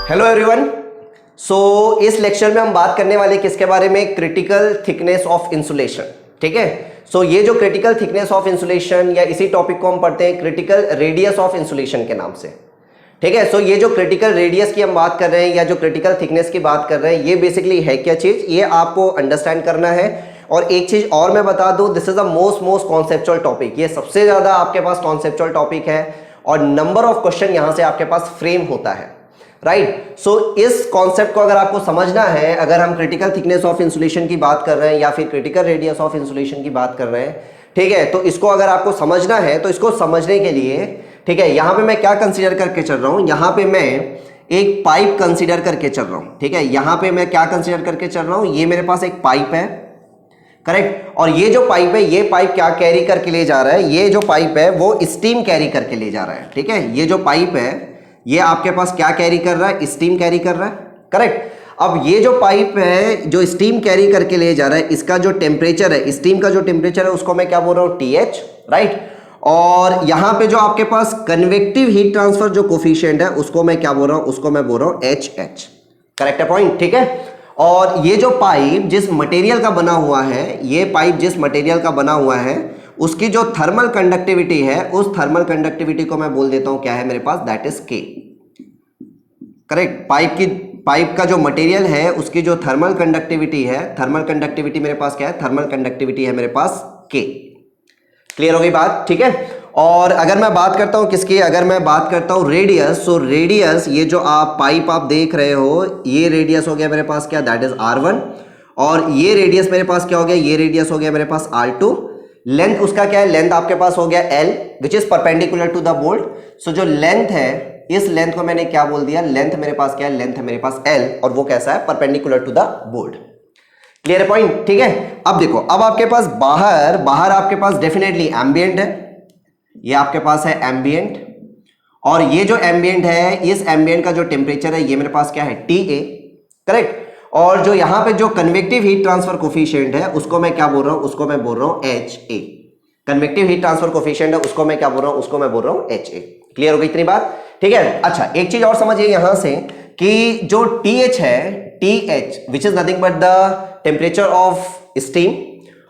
Hello everyone. इस lecture में हम बात करने वाले किसके बारे में, क्रिटिकल थिकनेस ऑफ इंसुलेशन। ठीक है। ये जो क्रिटिकल थिकनेस ऑफ इंसुलेशन या इसी टॉपिक को हम पढ़ते हैं क्रिटिकल रेडियस ऑफ इंसुलेशन के नाम से। ठीक है। ये जो क्रिटिकल रेडियस की हम बात कर रहे हैं या जो क्रिटिकल थिकनेस की बात कर रहे हैं, ये बेसिकली है क्या चीज, ये आपको अंडरस्टैंड करना है। और एक चीज और मैं बता दूं, this is the most conceptual topic. ये सबसे ज्यादा आपके पास कॉन्सेप्चुअल टॉपिक है और नंबर ऑफ क्वेश्चन यहां से आपके पास फ्रेम होता है। राइट। इस कॉन्सेप्ट को अगर आपको समझना है, अगर हम क्रिटिकल थिकनेस ऑफ इंसुलेशन की बात कर रहे हैं या फिर क्रिटिकल रेडियस ऑफ इंसुलेशन की बात कर रहे हैं, ठीक है, तो इसको अगर आपको समझना है तो इसको समझने के लिए, ठीक है, यहां पे मैं क्या कंसीडर करके चल रहा हूं, यहां पे मैं एक पाइप कंसीडर करके चल रहा हूं। ठीक है। यहां पे मैं क्या कंसीडर करके चल रहा हूं, ये मेरे पास एक पाइप है, करेक्ट। और ये जो पाइप है, ये पाइप क्या कैरी करके ले जा रहा है, ये जो पाइप है वो स्टीम कैरी करके ले जा रहा है। ठीक है। ये जो पाइप है ये आपके पास क्या कैरी कर रहा है, स्टीम कैरी कर रहा है, करेक्ट। अब ये जो पाइप है जो स्टीम कैरी करके ले जा रहा है, इसका जो टेम्परेचर है, स्टीम का जो टेम्परेचर है उसको मैं क्या बोल रहा हूं, TH, राइट। और यहां पे जो आपके पास कन्वेक्टिव हीट ट्रांसफर जो कोफिशिएंट है उसको मैं क्या बोल रहा हूं, उसको मैं बोल रहा हूं HH। करेक्ट है पॉइंट, ठीक है। और ये जो पाइप जिस मटेरियल का बना हुआ है, ये पाइप जिस मटेरियल का बना हुआ है उसकी जो थर्मल कंडक्टिविटी है, उस थर्मल कंडक्टिविटी को मैं बोल देता हूं क्या है मेरे पास, that is K। Correct. Pipe का जो मटेरियल है उसकी जो थर्मल कंडक्टिविटी है, थर्मल कंडक्टिविटी मेरे पास क्या है, थर्मल कंडक्टिविटी है मेरे पास K। क्लियर हो गई बात, ठीक है। और अगर मैं बात करता हूं किसकी, अगर मैं बात करता हूं रेडियस, रेडियस ये जो आप पाइप आप देख रहे हो, ये रेडियस हो गया मेरे पास क्या, दैट इज R1। और ये रेडियस मेरे पास क्या हो गया, ये रेडियस हो गया मेरे पास R2। लेंथ उसका क्या है, लेंथ आपके पास हो गया L which is perpendicular to the bolt. जो लेंथ है, इस लेंथ को मैंने क्या बोल दिया, लेंथ मेरे पास क्या है, लेंथ है मेरे पास L, और वो कैसा है, perpendicular to the bolt. Clear point, ठीक है। अब देखो, अब आपके पास बाहर आपके पास डेफिनेटली एम्बिएंट है, ये आपके पास है एम्बिएंट। और ये जो एम्बिएंट है, इस एम्बिएंट का जो टेम्परेचर है ये मेरे पास क्या है, TA, करेक्ट। और जो यहां पे जो कन्वेक्टिव हीट ट्रांसफर कोफिशिएंट है उसको मैं क्या बोल रहा हूं, उसको मैं बोल रहा हूं HA। Convective heat transfer coefficient है उसको मैं क्या बोल रहा हूं, उसको मैं बोल रहा हूं HA। क्लियर हो गई इतनी बात, ठीक है। अच्छा, एक चीज और समझिए यहां से कि जो TH है, TH which is nothing but the temperature of steam,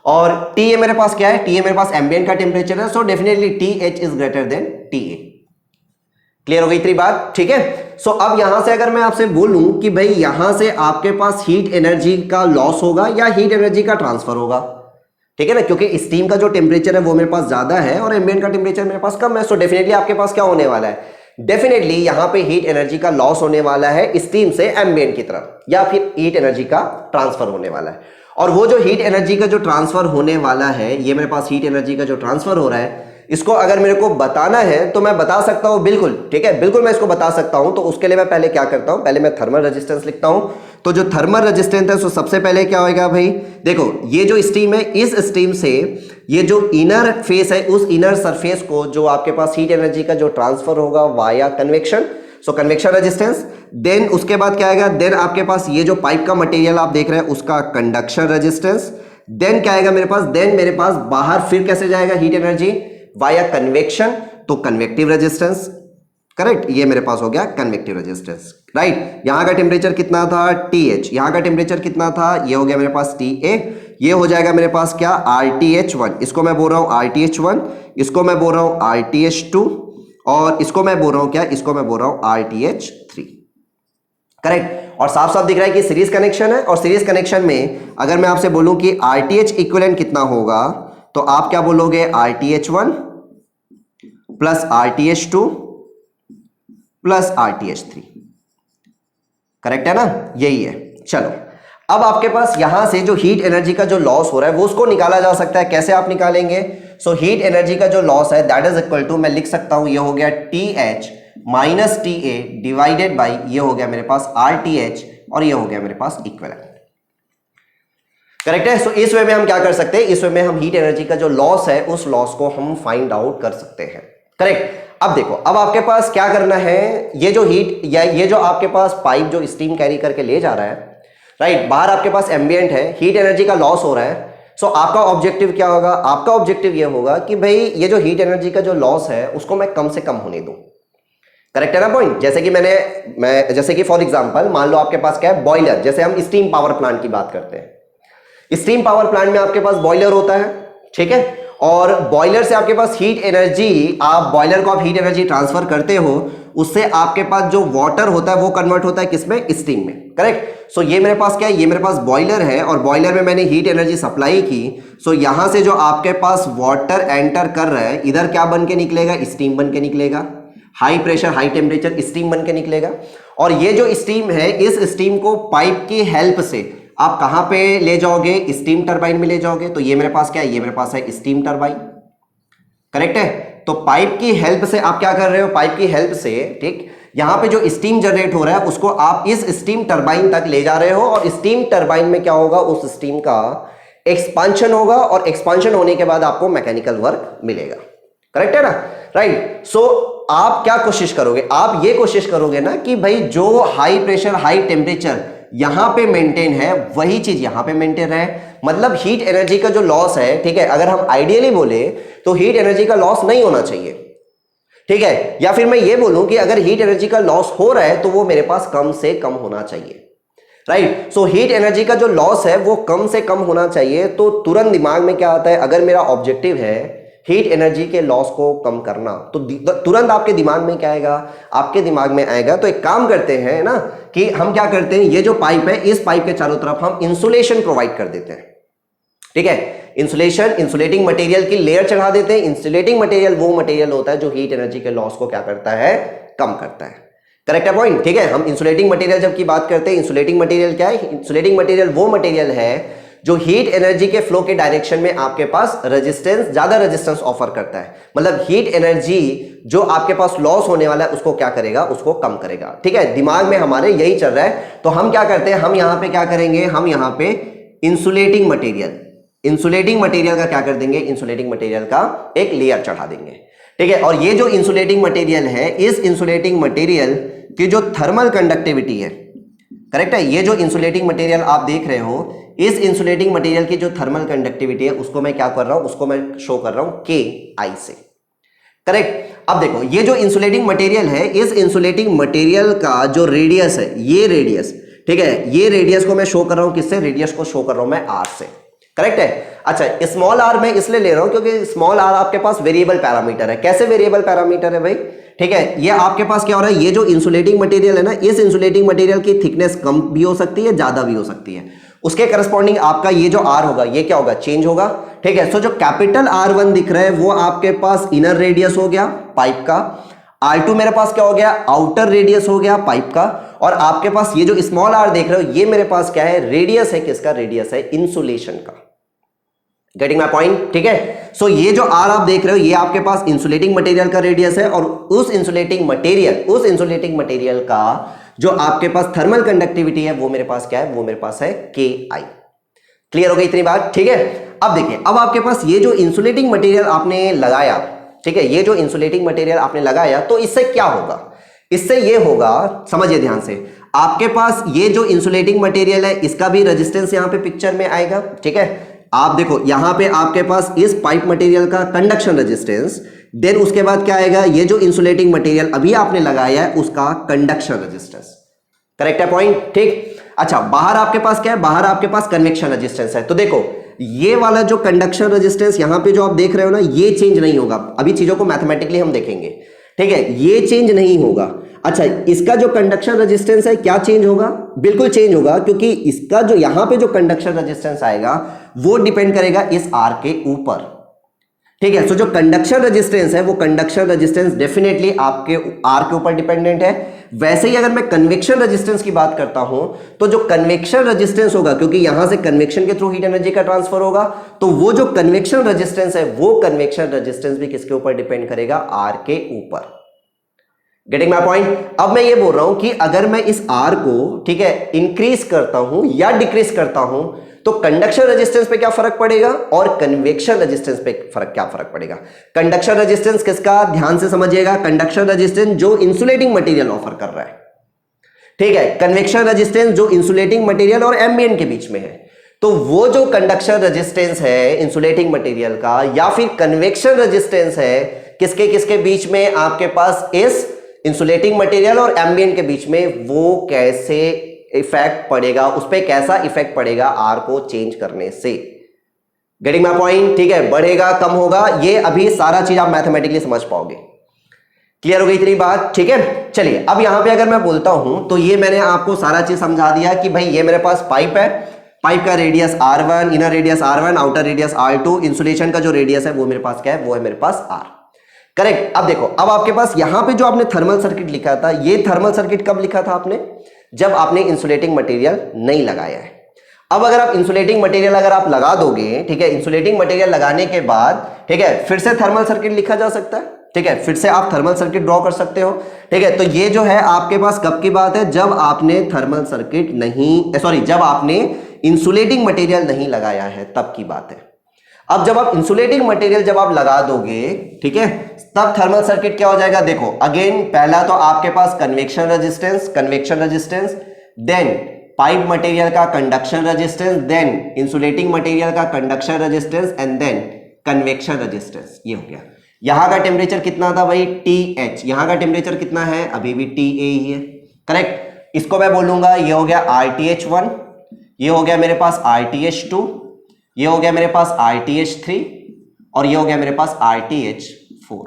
और TA मेरे पास क्या है, TA मेरे पास एम्बिएंट का टेम्परेचर है, so definitely TH is greater then TA। Clear हो गई इतनी बात, ठीक है। अब यहां से अगर मैं आपसे बोलूं कि भाई यहां से आपके पास हीट एनर्जी का लॉस होगा या हीट एनर्जी का ट्रांसफर होगा, ठीक है ना, क्योंकि स्टीम का जो टेम्परेचर है वो मेरे पास ज्यादा है और एम्बिएंट का टेम्परेचर मेरे पास कम है, सो डेफिनेटली आपके पास क्या होने वाला है, डेफिनेटली यहां पे हीट एनर्जी का लॉस होने वाला है स्टीम से एम्बिएंट की तरफ, या फिर हीट एनर्जी का ट्रांसफर होने वाला है। और वो जो हीट एनर्जी का जो ट्रांसफर होने वाला है, ये मेरे पास हीट एनर्जी का जो ट्रांसफर हो रहा है, इसको अगर मेरे को बताना है तो मैं बता सकता हूं, बिल्कुल, ठीक है, बिल्कुल मैं इसको बता सकता हूं। तो उसके लिए मैं पहले क्या करता हूं, पहले मैं थर्मल रेजिस्टेंस लिखता हूं। तो जो थर्मल रेजिस्टेंस है, सबसे पहले क्या होगा भाई, देखो ये जो स्टीम है, इस स्टीम से ये जो इनर फेस है, उस इनर सरफेस को जो आपके पास हीट एनर्जी का जो ट्रांसफर होगा वाया कन्वेक्शन, सो कन्वेक्शन रेजिस्टेंस। देन उसके बाद क्या आएगा, देन आपके पास ये जो पाइप का मटेरियल आप देख रहे हैं उसका कंडक्शन रेजिस्टेंस। देन क्या आएगा मेरे पास, देन मेरे पास बाहर फिर कैसे जाएगा हीट एनर्जी, वाया कन्वेक्शन, तो कन्वेक्टिव रेजिस्टेंस, करेक्ट। ये मेरे पास हो गया कन्वेक्टिव रेजिस्टेंस, राइट। यहां का टेम्परेचर कितना था, TH, यहां का टेम्परेचर कितना था, ये हो गया मेरे पास TA, ये हो जाएगा मेरे पास क्या, RTH1, इसको मैं बोल रहा हूं RTH1, इसको मैं बोल रहा हूं RTH2, और इसको मैं बोल रहा हूं क्या, इसको मैं बोल रहा हूं RTH3, करेक्ट। और साफ साफ दिख रहा है कि सीरीज कनेक्शन है, और सीरीज कनेक्शन में अगर मैं आपसे बोलूं कि RTH इक्विवेलेंट कितना होगा, तो आप क्या बोलोगे, RTH1 plus RTH2 plus RTH3, correct है ना, यही है। चलो, अब आपके पास यहां से जो हीट एनर्जी का जो लॉस हो रहा है वो उसको निकाला जा सकता है। कैसे आप निकालेंगे, हीट एनर्जी का जो लॉस है दैट इज इक्वल टू, मैं लिख सकता हूं, ये हो गया TH minus TA divided by, ये हो गया मेरे पास RTH, और ये हो गया मेरे पास इक्विवेलेंट, करेक्ट है। इस वे में हम क्या कर सकते हैं, इस वे में हम हीट एनर्जी का जो लॉस है उस लॉस को हम फाइंड आउट कर सकते हैं, करेक्ट। अब देखो, अब आपके पास क्या करना है, ये जो हीट या ये जो आपके पास पाइप जो स्टीम कैरी करके ले जा रहा है, राइट, बाहर आपके पास एम्बिएंट है, हीट एनर्जी का लॉस हो रहा है। आपका ऑब्जेक्टिव क्या होगा, आपका ऑब्जेक्टिव ये होगा कि भाई ये जो हीट एनर्जी का जो लॉस है उसको मैं कम से कम होने दूं। करेक्ट है ना पॉइंट? जैसे कि जैसे कि फॉर एग्जांपल मान लो आपके पास क्या है, बॉयलर। जैसे हम स्टीम पावर प्लांट की बात करते हैं, स्टीम पावर प्लांट में आपके पास बॉयलर होता है, ठीक है, और बॉयलर से आपके पास हीट एनर्जी, आप बॉयलर को आप हीट एनर्जी ट्रांसफर करते हो, उससे आपके पास जो वाटर होता है वो कन्वर्ट होता है किसमें? स्टीम में, करेक्ट। सो ये मेरे पास क्या है, ये मेरे पास बॉयलर है और बॉयलर में मैंने हीट एनर्जी सप्लाई की। सो यहां से जो आपके पास वाटर एंटर कर रहा है, इधर क्या बन के निकलेगा? स्टीम बन के निकलेगा। High pressure high temperature steam बन के निकलेगा। और ये जो स्टीम है, इस स्टीम को पाइप की हेल्प से आप कहां पे ले जाओगे? स्टीम टरबाइन में ले जाओगे। तो ये मेरे पास क्या है? ये मेरे पास है स्टीम टरबाइन, करेक्ट है। तो पाइप की हेल्प से आप क्या कर रहे हो? पाइप की हेल्प से, ठीक, यहां पे जो स्टीम जनरेट हो रहा है उसको आप इस स्टीम टरबाइन तक ले जा रहे हो, और स्टीम टरबाइन में क्या होगा? उस स्टीम का एक्सपांशन होगा, और एक्सपांशन होने के बाद आपको मैकेनिकल वर्क मिलेगा, करेक्ट है ना? राइट। सो आप क्या कोशिश करोगे? आप ये कोशिश करोगे ना कि भाई जो हाई प्रेशर हाई टेम्परेचर यहां पे मेंटेन है वही चीज यहां पे मेंटेन रहे। मतलब हीट एनर्जी का जो लॉस है, ठीक है, अगर हम आइडियली बोले तो हीट एनर्जी का लॉस नहीं होना चाहिए, ठीक है, या फिर मैं ये बोलूं कि अगर हीट एनर्जी का लॉस हो रहा है तो वो मेरे पास कम से कम होना चाहिए, राइट। सो हीट एनर्जी का जो लॉस है वो कम से कम होना चाहिए। तो तुरंत दिमाग में क्या आता है? अगर मेरा ऑब्जेक्टिव है हीट एनर्जी के लॉस को कम करना, तो तुरंत आपके दिमाग में क्या आएगा? आपके दिमाग में आएगा, तो एक काम करते हैं ना कि हम क्या करते हैं, ये जो पाइप है, इस पाइप के चारों तरफ हम इंसुलेशन प्रोवाइड कर देते हैं, ठीक है। इंसुलेटिंग मटेरियल की लेयर चढ़ा देते हैं। इंसुलेटिंग मटेरियल वो मटेरियल होता है जो हीट एनर्जी के लॉस को क्या करता है? कम करता है, करेक्ट है पॉइंट? ठीक है, हम इंसुलेटिंग मटेरियल जब की बात करते हैं, इंसुलेटिंग मटेरियल क्या है? इंसुलेटिंग मटेरियल वो मटेरियल है जो हीट एनर्जी के फ्लो के डायरेक्शन में आपके पास ज्यादा रेजिस्टेंस ऑफर करता है। मतलब हीट एनर्जी जो आपके पास लॉस होने वाला है उसको क्या करेगा? उसको कम करेगा, ठीक है। दिमाग में हमारे यही चल रहा है। तो हम क्या करते हैं, हम यहां पे क्या करेंगे? हम यहां पे इंसुलेटिंग मटेरियल का क्या कर देंगे? इंसुलेटिंग मटेरियल का एक लेयर चढ़ा देंगे, ठीक है। और ये जो इंसुलेटिंग मटेरियल है, इस इंसुलेटिंग मटेरियल की जो थर्मल कंडक्टिविटी है, करेक्ट है, ये जो इंसुलेटिंग मटेरियल आप देख रहे हो, इस इंसुलेटिंग मटेरियल की जो थर्मल कंडक्टिविटी है उसको मैं क्या कर रहा हूं? उसको मैं शो कर रहा हूं KI से, करेक्ट। अब देखो, ये जो इंसुलेटिंग मटेरियल है, इस इंसुलेटिंग मटेरियल का जो रेडियस है, ये रेडियस, ठीक है, ये रेडियस को मैं शो कर रहा हूं किससे? रेडियस को शो कर रहा हूं मैं R से, करेक्ट है। अच्छा, स्मॉल r मैं इसलिए ले रहा हूं क्योंकि स्मॉल r आपके पास वेरिएबल पैरामीटर है। कैसे वेरिएबल पैरामीटर है भाई? ठीक है, ये आपके पास क्या हो रहा है? ये जो इंसुलेटिंग मटेरियल है ना, इस इंसुलेटिंग मटेरियल की थिकनेस कम भी हो सकती है, ज्यादा भी हो सकती है। उसके करस्पॉन्डिंग आपका ये जो R होगा, ये क्या होगा? चेंज होगा, ठीक है। सो जो कैपिटल R1 दिख रहा है वो आपके पास इनर रेडियस हो गया पाइप का। R2 मेरे पास क्या हो गया? आउटर रेडियस हो गया पाइप का। और आपके पास ये जो स्मॉल r देख रहे हो, ये मेरे पास क्या है? रेडियस है। किसका रेडियस है? इंसुलेशन का। Getting my point? ठीक है। सो ये जो r आप देख रहे हो, ये आपके पास इंसुलेटिंग मटेरियल का रेडियस है, और उस इंसुलेटिंग मटेरियल का जो आपके पास थर्मल कंडक्टिविटी है वो मेरे पास क्या है? वो मेरे पास है KI। क्लियर हो गई इतनी बात? ठीक है। अब देखिए, अब आपके पास ये जो इंसुलेटिंग मटेरियल आपने लगाया, ठीक है, ये जो इंसुलेटिंग मटेरियल आपने लगाया, तो इससे क्या होगा? इससे ये होगा, समझिए ध्यान से, आपके पास ये जो इंसुलेटिंग मटेरियल है इसका भी रेजिस्टेंस यहां पे पिक्चर में आएगा, ठीक है। आप देखो यहां पे आपके पास इस पाइप मटेरियल का कंडक्शन रेजिस्टेंस, देन उसके बाद क्या आएगा? ये जो इंसुलेटिंग मटेरियल अभी आपने लगाया है उसका कंडक्शन रेजिस्टेंस। करेक्ट है पॉइंट? ठीक। अच्छा, बाहर आपके पास क्या है? बाहर आपके पास कन्वेक्शन रेजिस्टेंस है। तो देखो, ये वाला जो कंडक्शन रेजिस्टेंस यहां पे जो आप देख रहे हो ना, ये चेंज नहीं होगा। अभी चीजों को मैथमेटिकली हम देखेंगे, ठीक है, ये चेंज नहीं होगा। अच्छा, इसका जो कंडक्शन रेजिस्टेंस है क्या चेंज होगा? बिल्कुल चेंज होगा, क्योंकि इसका जो यहां पे जो कंडक्शन रेजिस्टेंस आएगा वो डिपेंड करेगा इस R के ऊपर, ठीक है। सो जो कंडक्शन रेजिस्टेंस है वो कंडक्शन रेजिस्टेंस डेफिनेटली आपके R के ऊपर डिपेंडेंट है। वैसे ही अगर मैं कन्वेक्शन रेजिस्टेंस की बात करता हूं, तो जो कन्वेक्शन रेजिस्टेंस होगा, क्योंकि यहां से कन्वेक्शन के थ्रू हीट एनर्जी का ट्रांसफर होगा, तो वो जो कन्वेक्शन रेजिस्टेंस है वो कन्वेक्शन रेजिस्टेंस भी किसके ऊपर डिपेंड करेगा? R के ऊपर। Getting my point? अब मैं ये बोल रहा हूं कि अगर मैं इस R को, ठीक है, इंक्रीज करता हूं या डिक्रीज करता हूं, तो कंडक्शन रेजिस्टेंस पे क्या फर्क पड़ेगा और कन्वेक्शन रेजिस्टेंस पे क्या फर्क पड़ेगा? कंडक्शन रेजिस्टेंस किसका? ध्यान से समझिएगा, कंडक्शन रेजिस्टेंस जो इंसुलेटिंग मटेरियल ऑफर कर रहा है, ठीक है। कन्वेक्शन रेजिस्टेंस जो इंसुलेटिंग मटेरियल और एम्बिएंट के बीच में है। तो वो जो कंडक्शन रेजिस्टेंस है इंसुलेटिंग मटेरियल का, या फिर कन्वेक्शन रेजिस्टेंस है किसके किसके बीच में? आपके पास इस इंसुलेटिंग मटेरियल और एम्बिएंट के बीच में वो कैसे इफेक्ट पड़ेगा, उस पर कैसा इफेक्ट पड़ेगा आर को चेंज करने से। Getting my point? ठीक है, बढ़ेगा कम होगा, ये अभी सारा चीज आप मैथमेटिकली समझ पाओगे। क्लियर हो गई इतनी बात? ठीक है, चलिए अब यहां पे अगर मैं बोलता हूं तो ये मैंने आपको सारा चीज समझा दिया कि भाई ये मेरे पास पाइप है, पाइप का radius R1, inner radius R1, outer radius R2, insulation का जो रेडियस है वो मेरे पास क्या है, वो है मेरे पास R। करेक्ट। अब देखो, अब आपके पास यहां पे जो आपने थर्मल सर्किट लिखा था, ये थर्मल सर्किट कब लिखा था आपने? जब आपने इंसुलेटिंग मटेरियल नहीं लगाया है। अब अगर आप इंसुलेटिंग मटेरियल अगर आप लगा दोगे, ठीक है, इंसुलेटिंग मटेरियल लगाने के बाद, ठीक है, फिर से थर्मल सर्किट लिखा जा सकता है, ठीक है, फिर से आप थर्मल सर्किट ड्रॉ कर सकते हो, ठीक है। तो ये जो है आपके पास कब की बात है? जब आपने थर्मल सर्किट नहीं, सॉरी, जब आपने इंसुलेटिंग मटेरियल नहीं लगाया है, तब की बात है। अब जब आप इंसुलेटिंग मटेरियल जब आप लगा दोगे, ठीक है, तब थर्मल सर्किट क्या हो जाएगा? देखो अगेन, पहला तो आपके पास convection resistance, then pipe material का conduction resistance, then insulating material का conduction resistance, and then convection resistance. ये हो गया। यहां का टेम्परेचर कितना था भाई? TH। यहां का टेम्परेचर कितना है? अभी भी TA ही है। करेक्ट। इसको मैं बोलूंगा ये हो गया RTH1, ये हो गया मेरे पास RTH2, ये हो गया मेरे पास RTH3, और ये हो गया मेरे पास RTH4।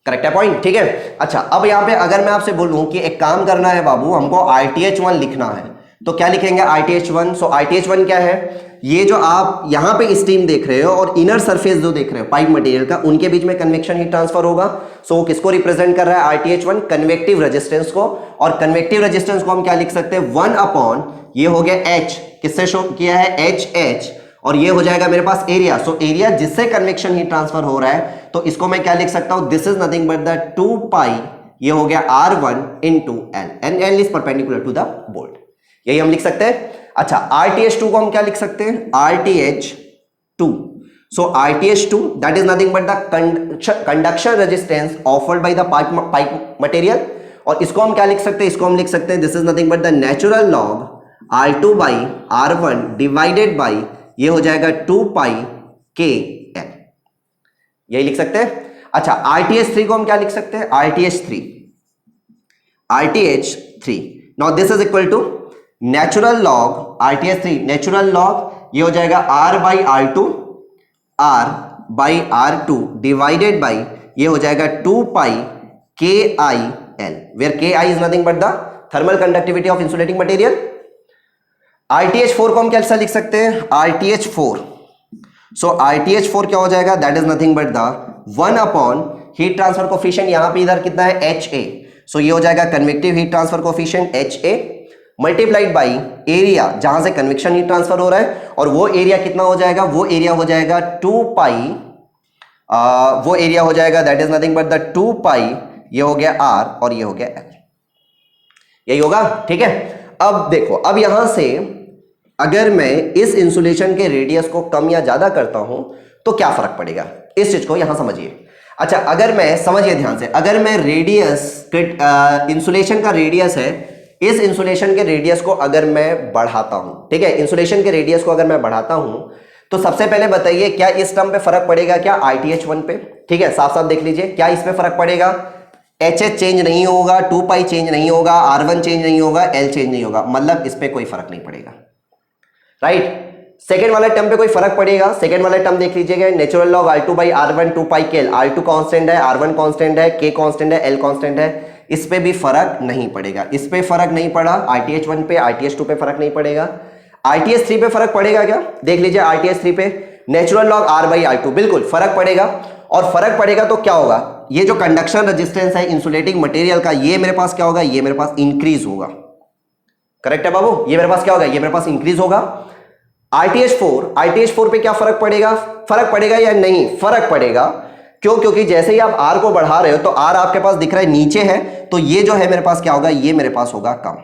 करेक्ट है पॉइंट? ठीक है। अच्छा, अब यहां पे अगर मैं आपसे बोलूं कि एक काम करना है बाबू, हमको RTH1 लिखना है, तो क्या लिखेंगे? RTH1। सो RTH1 क्या है? ये जो आप यहां पे स्टीम देख रहे हो और इनर सरफेस जो देख रहे हो पाइप मटेरियल का, उनके बीच में कन्वेक्शन हीट ट्रांसफर होगा। सो वो किसको रिप्रेजेंट कर रहा है? RTH1, कन्वेक्टिव रेजिस्टेंस को। और कन्वेक्टिव रेजिस्टेंस को हम क्या लिख सकते हैं? 1 अपॉन, ये हो गया H, किससे शो किया है? HH, और ये हो जाएगा मेरे पास एरिया। सो एरिया जिससे कन्वेक्शन हीट ट्रांसफर हो रहा है, तो इसको मैं क्या लिख सकता हूं? This is nothing but the 2 pi, ये हो गया R1 into L, and L is perpendicular to the bolt. यही हम लिख सकते हैं। अच्छा, RTH2 को हम क्या लिख सकते हैं? RTH2। So RTH2 that is nothing but the conduction resistance offered by the pipe material, और इसको हम क्या लिख सकते हैं? इसको हम लिख सकते हैं this is nothing but the natural log R2 by R1 divided by, ये हो जाएगा 2 पाई KL। यही लिख सकते हैं। अच्छा, RTH3 को हम क्या लिख सकते हैं? RTH3 now this is equal to natural log RTH3, natural log, ये हो जाएगा R by R2 divided by, ये हो जाएगा 2 pi KIL, where KI is nothing but the thermal conductivity of insulating material. RTH4 को हम कैसा लिख सकते हैं? RTH4। सो RTH4 क्या हो जाएगा? That is nothing but the 1 upon heat transfer coefficient, यहां पे इधर कितना है? HA। सो ये हो जाएगा convective heat transfer coefficient HA multiplied by area जहां से कन्वेक्शन हीट ट्रांसफर हो रहा है, और वो एरिया कितना हो जाएगा? वो एरिया हो जाएगा 2 पाई, वो एरिया हो जाएगा that is nothing but the 2 pi, ये हो गया R और ये हो गया L। यही होगा। ठीक है। अब देखो, अब यहां से अगर मैं इस इंसुलेशन के रेडियस को कम या ज्यादा करता हूं तो क्या फर्क पड़ेगा? इस चीज को यहां समझिए। अच्छा, अगर मैं, समझिए ध्यान से, अगर मैं रेडियस, इंसुलेशन का रेडियस है, इस इंसुलेशन के रेडियस को अगर मैं बढ़ाता हूं, ठीक है, इंसुलेशन के रेडियस को अगर मैं बढ़ाता हूं, तो सबसे पहले बताइए क्या इस टर्म पे फर्क पड़ेगा क्या? RTH1 पे, ठीक है, साफ साफ देख लीजिए, क्या इस पे फर्क पड़ेगा? HH चेंज नहीं होगा, 2 पाई चेंज नहीं होगा, R1 चेंज नहीं होगा, L चेंज नहीं होगा, मतलब इस पे कोई फर्क नहीं पड़ेगा, राइट। सेकेंड वाले टर्म पे कोई फर्क पड़ेगा? सेकेंड वाले टर्म देख लीजिएगा, natural log R2 by R1 2 pi KL, R2 constant है, R1 कांस्टेंट है, K कांस्टेंट है, L कांस्टेंट है, इस पे भी फर्क नहीं पड़ेगा। इस पे फर्क नहीं पड़ा, RTH1 पे, RTH2 पे फर्क नहीं पड़ेगा। RTH3 पे फर्क पड़ेगा क्या? देख लीजिए, RTH3 पे natural log R by R2, बिल्कुल फर्क पड़ेगा। और फर्क पड़ेगा तो क्या होगा? ये जो कंडक्शन रेजिस्टेंस है इंसुलेटिंग मटेरियल का, ये मेरे पास क्या होगा? ये मेरे पास इंक्रीज होगा। करेक्ट है बाबू? ये मेरे पास क्या होगा? ये मेरे पास इंक्रीज होगा। RTH4 पे क्या फर्क पड़ेगा? फर्क पड़ेगा या नहीं? फर्क पड़ेगा। क्यों? क्योंकि जैसे ही आप R को बढ़ा रहे हो तो R आपके पास दिख रहा है नीचे है, तो ये जो है मेरे पास क्या होगा? ये मेरे पास होगा कम।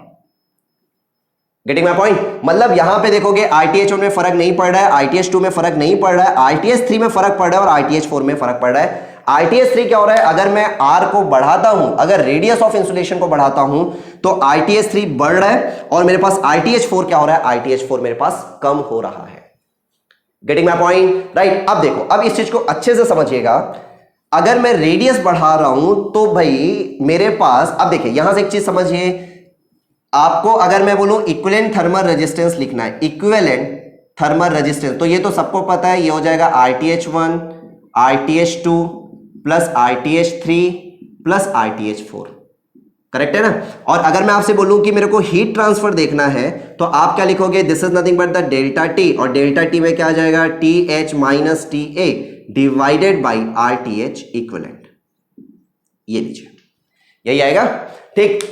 Getting my point? मतलब यहां पे देखोगे RTH1 में फर्क नहीं पड़ रहा है, RTH2 में फर्क नहीं पड़ रहा है, RTH3 में फर्क पड़ रहा है और RTH4 में फर्क पड़ रहा है। RTH3 क्या हो रहा है? अगर मैं R को बढ़ाता हूं, अगर रेडियस ऑफ इंसुलेशन को बढ़ाता हूं, तो RTH3 बढ़ रहा है और मेरे पास RTH4 क्या हो रहा है? RTH4 मेरे पास कम हो रहा है। Getting my point? राइट। अब देखो, अब इस चीज को अच्छे से समझिएगा। अगर मैं रेडियस बढ़ा रहा हूं तो भाई मेरे पास, अब देखिए यहां से एक चीज समझिए, आपको अगर मैं बोलूं इक्विवेलेंट थर्मल रेजिस्टेंस लिखना है, इक्विवेलेंट थर्मल रेजिस्टेंस, तो ये तो सबको पता है, ये हो जाएगा RTH1 RTH2 plus RTH3 plus RTH4, correct है ना। और अगर मैं आपसे बोलूं कि मेरे को हीट ट्रांसफर देखना है तो आप क्या लिखोगे, this is nothing but the delta T, और डेल्टा टी में क्या आ जाएगा, TH minus TA divided by RTH equivalent, ये लीजिए, यही आएगा। ठीक,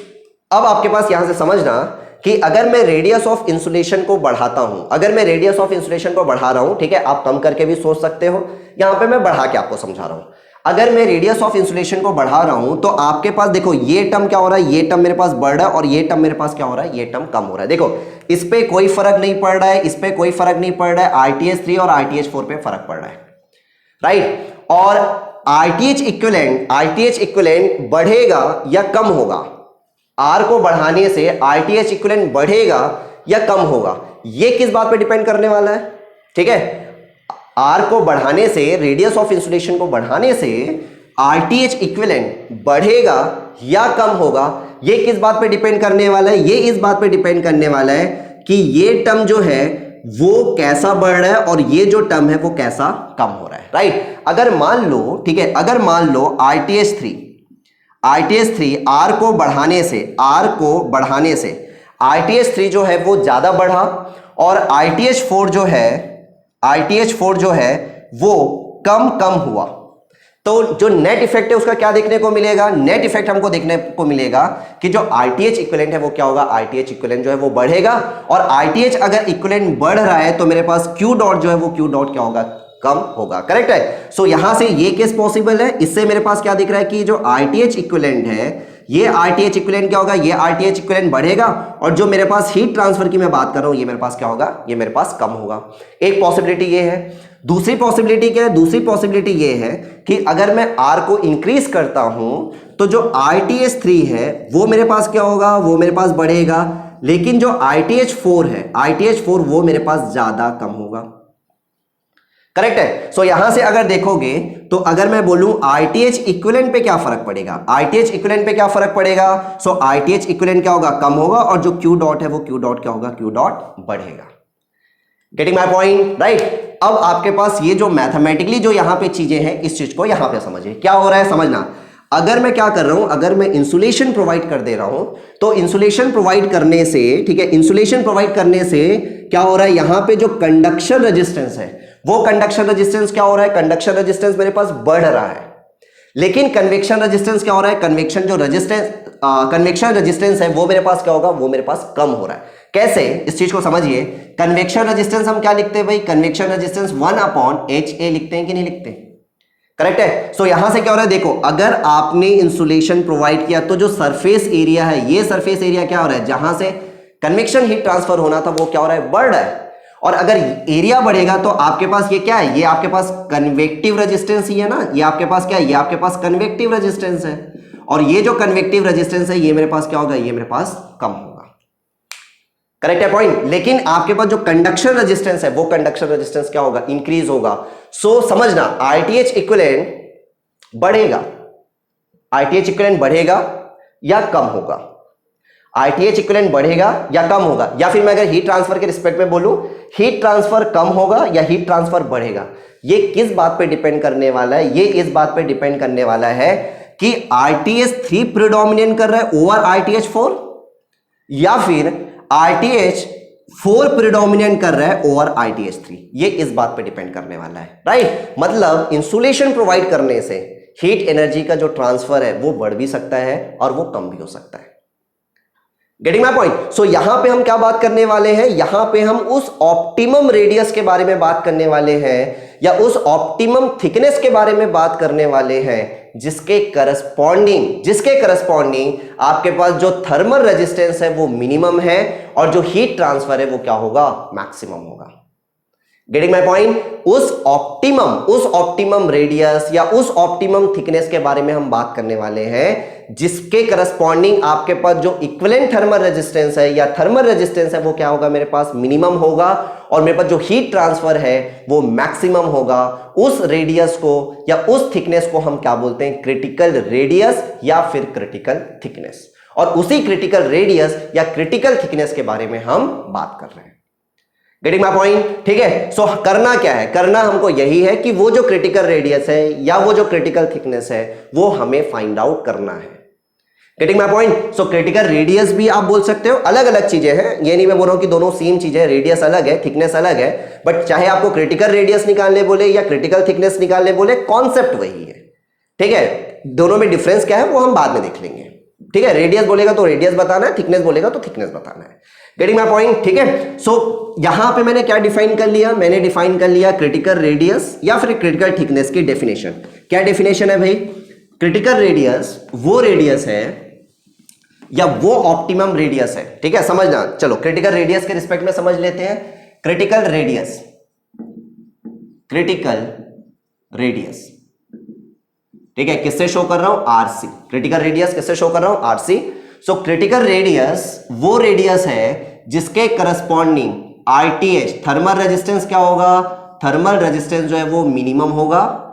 अब आपके पास यहां से समझना कि अगर मैं रेडियस ऑफ इंसुलेशन को बढ़ाता हूं, अगर मैं रेडियस ऑफ इंसुलेशन को बढ़ा रहा हूं, ठीक है, आप कम करके भी सोच सकते हो, यहां पे मैं बढ़ा के आपको समझा रहा हूं। अगर मैं रेडियस ऑफ इंसुलेशन को बढ़ा रहा हूं तो आपके पास देखो ये टर्म क्या हो रहा है, ये टर्म मेरे पास बढ़ रहा है, और ये टर्म मेरे पास क्या हो रहा है, ये टर्म कम हो रहा है। देखो इस पे कोई फर्क नहीं पड़ रहा है, इस पे कोई फर्क नहीं पड़ रहा है, RTH3 और RTH4 पे फर्क पड़ रहा है, राइट। और RTH इक्विवेलेंट बढ़ेगा या कम होगा, R को बढ़ाने से RTH इक्विवेलेंट बढ़ेगा या कम होगा, ये किस बात पे डिपेंड करने वाला है, ठीक है। R को बढ़ाने से, रेडियस ऑफ इंसुलेशन को बढ़ाने से RTH इक्विवेलेंट बढ़ेगा या कम होगा, ये किस बात पे डिपेंड करने वाला है, ये इस बात पे डिपेंड करने वाला है कि ये टर्म जो है वो कैसा बढ़ रहा है और ये जो टर्म है वो कैसा कम हो रहा है, राइट। अगर मान लो, ठीक है, अगर मान लो RTH3 R को बढ़ाने से RTH3 जो है वो ज्यादा बढ़ा, और RTH4 जो है वो कम हुआ, तो जो नेट इफेक्ट है उसका क्या देखने को मिलेगा, नेट इफेक्ट हमको देखने को मिलेगा कि जो RTH इक्विवेलेंट है वो क्या होगा, RTH इक्विवेलेंट जो है वो बढ़ेगा, और RTH अगर इक्विवेलेंट बढ़ रहा है तो मेरे पास Q डॉट जो है वो Q डॉट क्या होगा, कम होगा, करेक्ट है। सो यहां से ये केस पॉसिबल है, इससे मेरे पास क्या दिख रहा है कि जो RTH इक्विवेलेंट है, ये RTH इक्विवेलेंट क्या होगा, ये RTH इक्विवेलेंट बढ़ेगा, और जो मेरे पास हीट ट्रांसफर की मैं बात कर रहा हूं ये मेरे पास क्या होगा, ये मेरे पास कम होगा। एक पॉसिबिलिटी ये है। दूसरी पॉसिबिलिटी क्या है, दूसरी पॉसिबिलिटी ये है कि अगर मैं R को इंक्रीज करता हूं तो जो RTH3 है वो मेरे पास क्या होगा, वो मेरे पास बढ़ेगा, लेकिन जो RTH4 है, RTH4 वो मेरे पास ज्यादा कम होगा, करेक्ट है। सो यहां से अगर देखोगे तो अगर मैं बोलूं RTH इक्विवेलेंट पे क्या फर्क पड़ेगा, RTH इक्विवेलेंट पे क्या फर्क पड़ेगा, सो RTH इक्विवेलेंट क्या होगा, कम होगा, और जो Q डॉट है वो Q डॉट क्या होगा, Q डॉट बढ़ेगा। Getting my point, right. अब आपके पास ये जो मैथमेटिकली जो यहां पे चीजें हैं, इस चीज को यहां पे समझिए क्या हो रहा है, समझना। अगर मैं क्या कर रहा हूं, अगर मैं इंसुलेशन प्रोवाइड कर दे रहा हूं तो इंसुलेशन प्रोवाइड करने से, ठीक है, इंसुलेशन प्रोवाइड करने से क्या हो रहा है, यहां पे जो कंडक्शन रेजिस्टेंस है वो कंडक्शन रेजिस्टेंस क्या हो रहा है, कंडक्शन रेजिस्टेंस मेरे पास बढ़ रहा है, लेकिन कन्वेक्शन रेजिस्टेंस क्या हो रहा है, कन्वेक्शन रेजिस्टेंस है वो मेरे पास क्या होगा, वो मेरे पास कम हो रहा है। कैसे, इस चीज को समझिए। कन्वेक्शन रेजिस्टेंस हम क्या लिखते हैं भाई, कन्वेक्शन रेजिस्टेंस 1/HA लिखते हैं कि नहीं लिखते, करेक्ट है। सो यहां से क्या हो रहा है, देखो अगर आपने इंसुलेशन प्रोवाइड किया तो जो सरफेस एरिया है, ये सरफेस एरिया क्या हो रहा है, जहां से कन्वेक्शन हीट ट्रांसफर होना था वो क्या हो रहा है, बढ़ रहा है, और अगर एरिया बढ़ेगा तो आपके पास ये क्या है, ये आपके पास कन्वेक्टिव रेजिस्टेंस ही है ना, ये आपके पास क्या है, ये आपके पास कन्वेक्टिव रेजिस्टेंस है, और ये जो कन्वेक्टिव रेजिस्टेंस है ये मेरे पास क्या होगा, ये मेरे पास कम होगा, करेक्ट है पॉइंट। लेकिन आपके पास जो कंडक्शन रेजिस्टेंस है वो कंडक्शन रेजिस्टेंस क्या होगा, इंक्रीज होगा। सो समझना, RTH इक्विवेलेंट बढ़ेगा, RTH इक्विवेलेंट बढ़ेगा या कम होगा, RTH इक्विवेलेंट बढ़ेगा या कम होगा, या फिर मैं अगर हीट ट्रांसफर के रिस्पेक्ट में बोलूं, हीट ट्रांसफर कम होगा या हीट ट्रांसफर बढ़ेगा, ये किस बात पे डिपेंड करने वाला है, ये इस बात पे डिपेंड करने वाला है कि RTH3 प्रिडोमिनेट कर रहा है ओवर RTH4 या फिर RTH4 प्रिडोमिनेट कर रहा है ओवर RTH3, ये इस बात पे डिपेंड करने वाला है, राइट। मतलब इंसुलेशन प्रोवाइड करने से हीट एनर्जी का जो ट्रांसफर है वो बढ़ भी सकता है और वो कम भी हो सकता है। Getting my point. सो यहां पे हम क्या बात करने वाले हैं, यहां पे हम उस ऑप्टिमम रेडियस के बारे में बात करने वाले हैं, या उस ऑप्टिमम थिकनेस के बारे में बात करने वाले हैं जिसके करस्पॉन्डिंग आपके पास जो थर्मल रेजिस्टेंस है वो मिनिमम है और जो हीट ट्रांसफर है वो क्या होगा, मैक्सिमम होगा। Getting my point? उस ऑप्टिमम रेडियस या उस ऑप्टिमम थिकनेस के बारे में हम बात करने वाले हैं जिसके करस्पॉन्डिंग आपके पास जो इक्विवेलेंट थर्मल रेजिस्टेंस है या थर्मल रेजिस्टेंस है वो क्या होगा मेरे पास? मिनिमम होगा, और मेरे पास जो हीट ट्रांसफर है वो मैक्सिमम होगा। उस रेडियस को या उस थिकनेस को हम क्या बोलते हैं? क्रिटिकल रेडियस या फिर क्रिटिकल थिकनेस। और उसी क्रिटिकल रेडियस या क्रिटिकल थिकनेस के बारे में हम बात कर रहे हैं। Getting my point? ठीक है। सो करना क्या है? करना हमको यही है कि वो जो क्रिटिकल रेडियस है या वो जो क्रिटिकल थिकनेस है वो हमें फाइंड आउट करना है। Getting my point? So critical radius भी आप बोल सकते हो, अलग अलग चीजें हैं, ये नहीं मैं बोल रहा हूं कि दोनों सेम चीजें, रेडियस अलग है थिकनेस अलग है, बट चाहे आपको क्रिटिकल रेडियस निकालने बोले या क्रिटिकल थिकनेस निकालने बोले, कॉन्सेप्ट वही है। ठीक है, दोनों में डिफरेंस क्या है वो हम बाद में देख लेंगे। ठीक है, रेडियस बोलेगा तो रेडियस बताना है, थिकनेस बोलेगा तो थिकनेस बताना है। Getting my point? ठीक है। सो यहां पे मैंने क्या डिफाइन कर लिया? मैंने डिफाइन कर लिया क्रिटिकल रेडियस या फिर क्रिटिकल थिकनेस की डेफिनेशन। क्या डेफिनेशन है भाई? क्रिटिकल रेडियस वो रेडियस है या वो ऑप्टिमम रेडियस है। ठीक है, समझना। चलो क्रिटिकल रेडियस के रिस्पेक्ट में समझ लेते हैं। क्रिटिकल रेडियस ठीक है, किससे शो कर रहा हूं? आरसी। क्रिटिकल रेडियस किससे शो कर रहा हूं? आरसी। सो क्रिटिकल रेडियस वो रेडियस है जिसके करस्पॉन्डिंग आरटीएच थर्मल रेजिस्टेंस क्या होगा? थर्मल रेजिस्टेंस जो है वो मिनिमम होगा।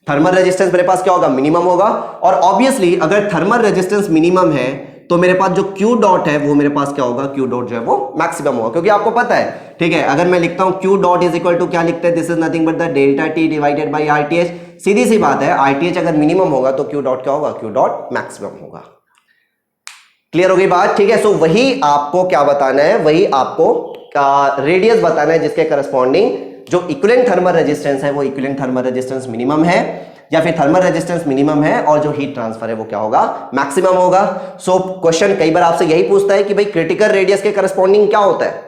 थर्मल रेजिस्टेंस मेरे पास क्या होगा? मिनिमम होगा। और ऑब्वियसली अगर थर्मल रेजिस्टेंस मिनिमम है तो मेरे पास जो क्यू डॉट है वो मेरे पास क्या होगा? क्यू डॉट जो है वो मैक्सिमम होगा, क्योंकि आपको पता है। ठीक है, अगर मैं लिखता हूं Q dot is equal to क्या लिखते हैं? This is nothing but the delta T divided by RTH. सीधी सी बात है, आरटीएच अगर मिनिमम होगा तो क्यू डॉट क्या होगा? क्यू डॉट मैक्सिमम होगा। क्लियर हो गई बात? ठीक है। सो वही आपको क्या बताना है? वही आपको रेडियस बताना है जिसके करस्पॉन्डिंग जो इक्विवेलेंट थर्मल रेजिस्टेंस है वो इक्विवेलेंट थर्मल रेजिस्टेंस मिनिमम है या फिर थर्मल रेजिस्टेंस मिनिमम है और जो हीट ट्रांसफर है वो क्या होगा? मैक्सिमम होगा। सो क्वेश्चन कई बार आपसे यही पूछता है कि भाई क्रिटिकल रेडियस के करस्पॉन्डिंग क्या होता है?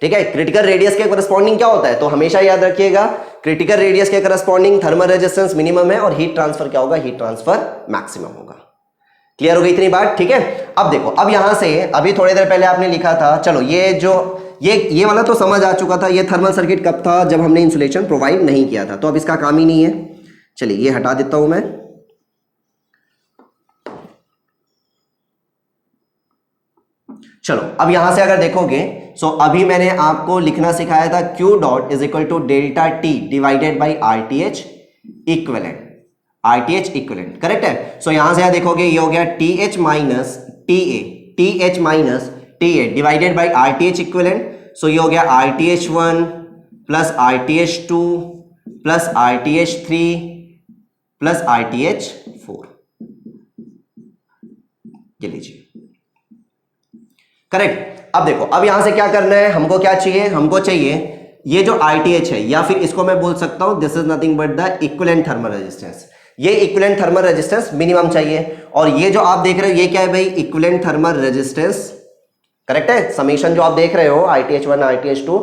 ठीक है, क्रिटिकल रेडियस के करस्पॉन्डिंग क्या होता है? तो हमेशा याद रखिएगा क्रिटिकल रेडियस के करस्पॉन्डिंग थर्मल रेजिस्टेंस मिनिमम है और हीट ट्रांसफर क्या होगा? हीट ट्रांसफर मैक्सिमम होगा। क्लियर हो गई इतनी बात? ठीक है। अब देखो, अब यहां से अभी थोड़ी देर पहले आपने लिखा था, चलो ये जो ये वाला तो समझ आ चुका था। ये थर्मल सर्किट कब था? जब हमने इंसुलेशन प्रोवाइड नहीं किया था, तो अब इसका काम ही नहीं है। चलिए ये हटा देता हूं मैं। चलो अब यहां से अगर देखोगे, सो अभी मैंने आपको लिखना सिखाया था Q dot is equal to delta T divided by RTH equivalent. RTH equivalent correct है। सो यहां से यहां देखोगे ये हो गया TH minus TA divided by RTH equivalent. So ये हो गया RTH1 plus RTH2 plus RTH3 plus RTH4। ये लीजिए करेक्ट। अब देखो, अब यहां से क्या करना है? हमको क्या चाहिए? हमको चाहिए ये जो RTH है, या फिर इसको मैं बोल सकता हूं this is nothing but the equivalent thermal resistance. ये इक्विवेलेंट थर्मल रेजिस्टेंस मिनिमम चाहिए। और ये जो आप देख रहे हो ये क्या है भाई? Equivalent thermal resistance. करेक्ट है। समेशन जो आप देख रहे हो RTH1 RTH2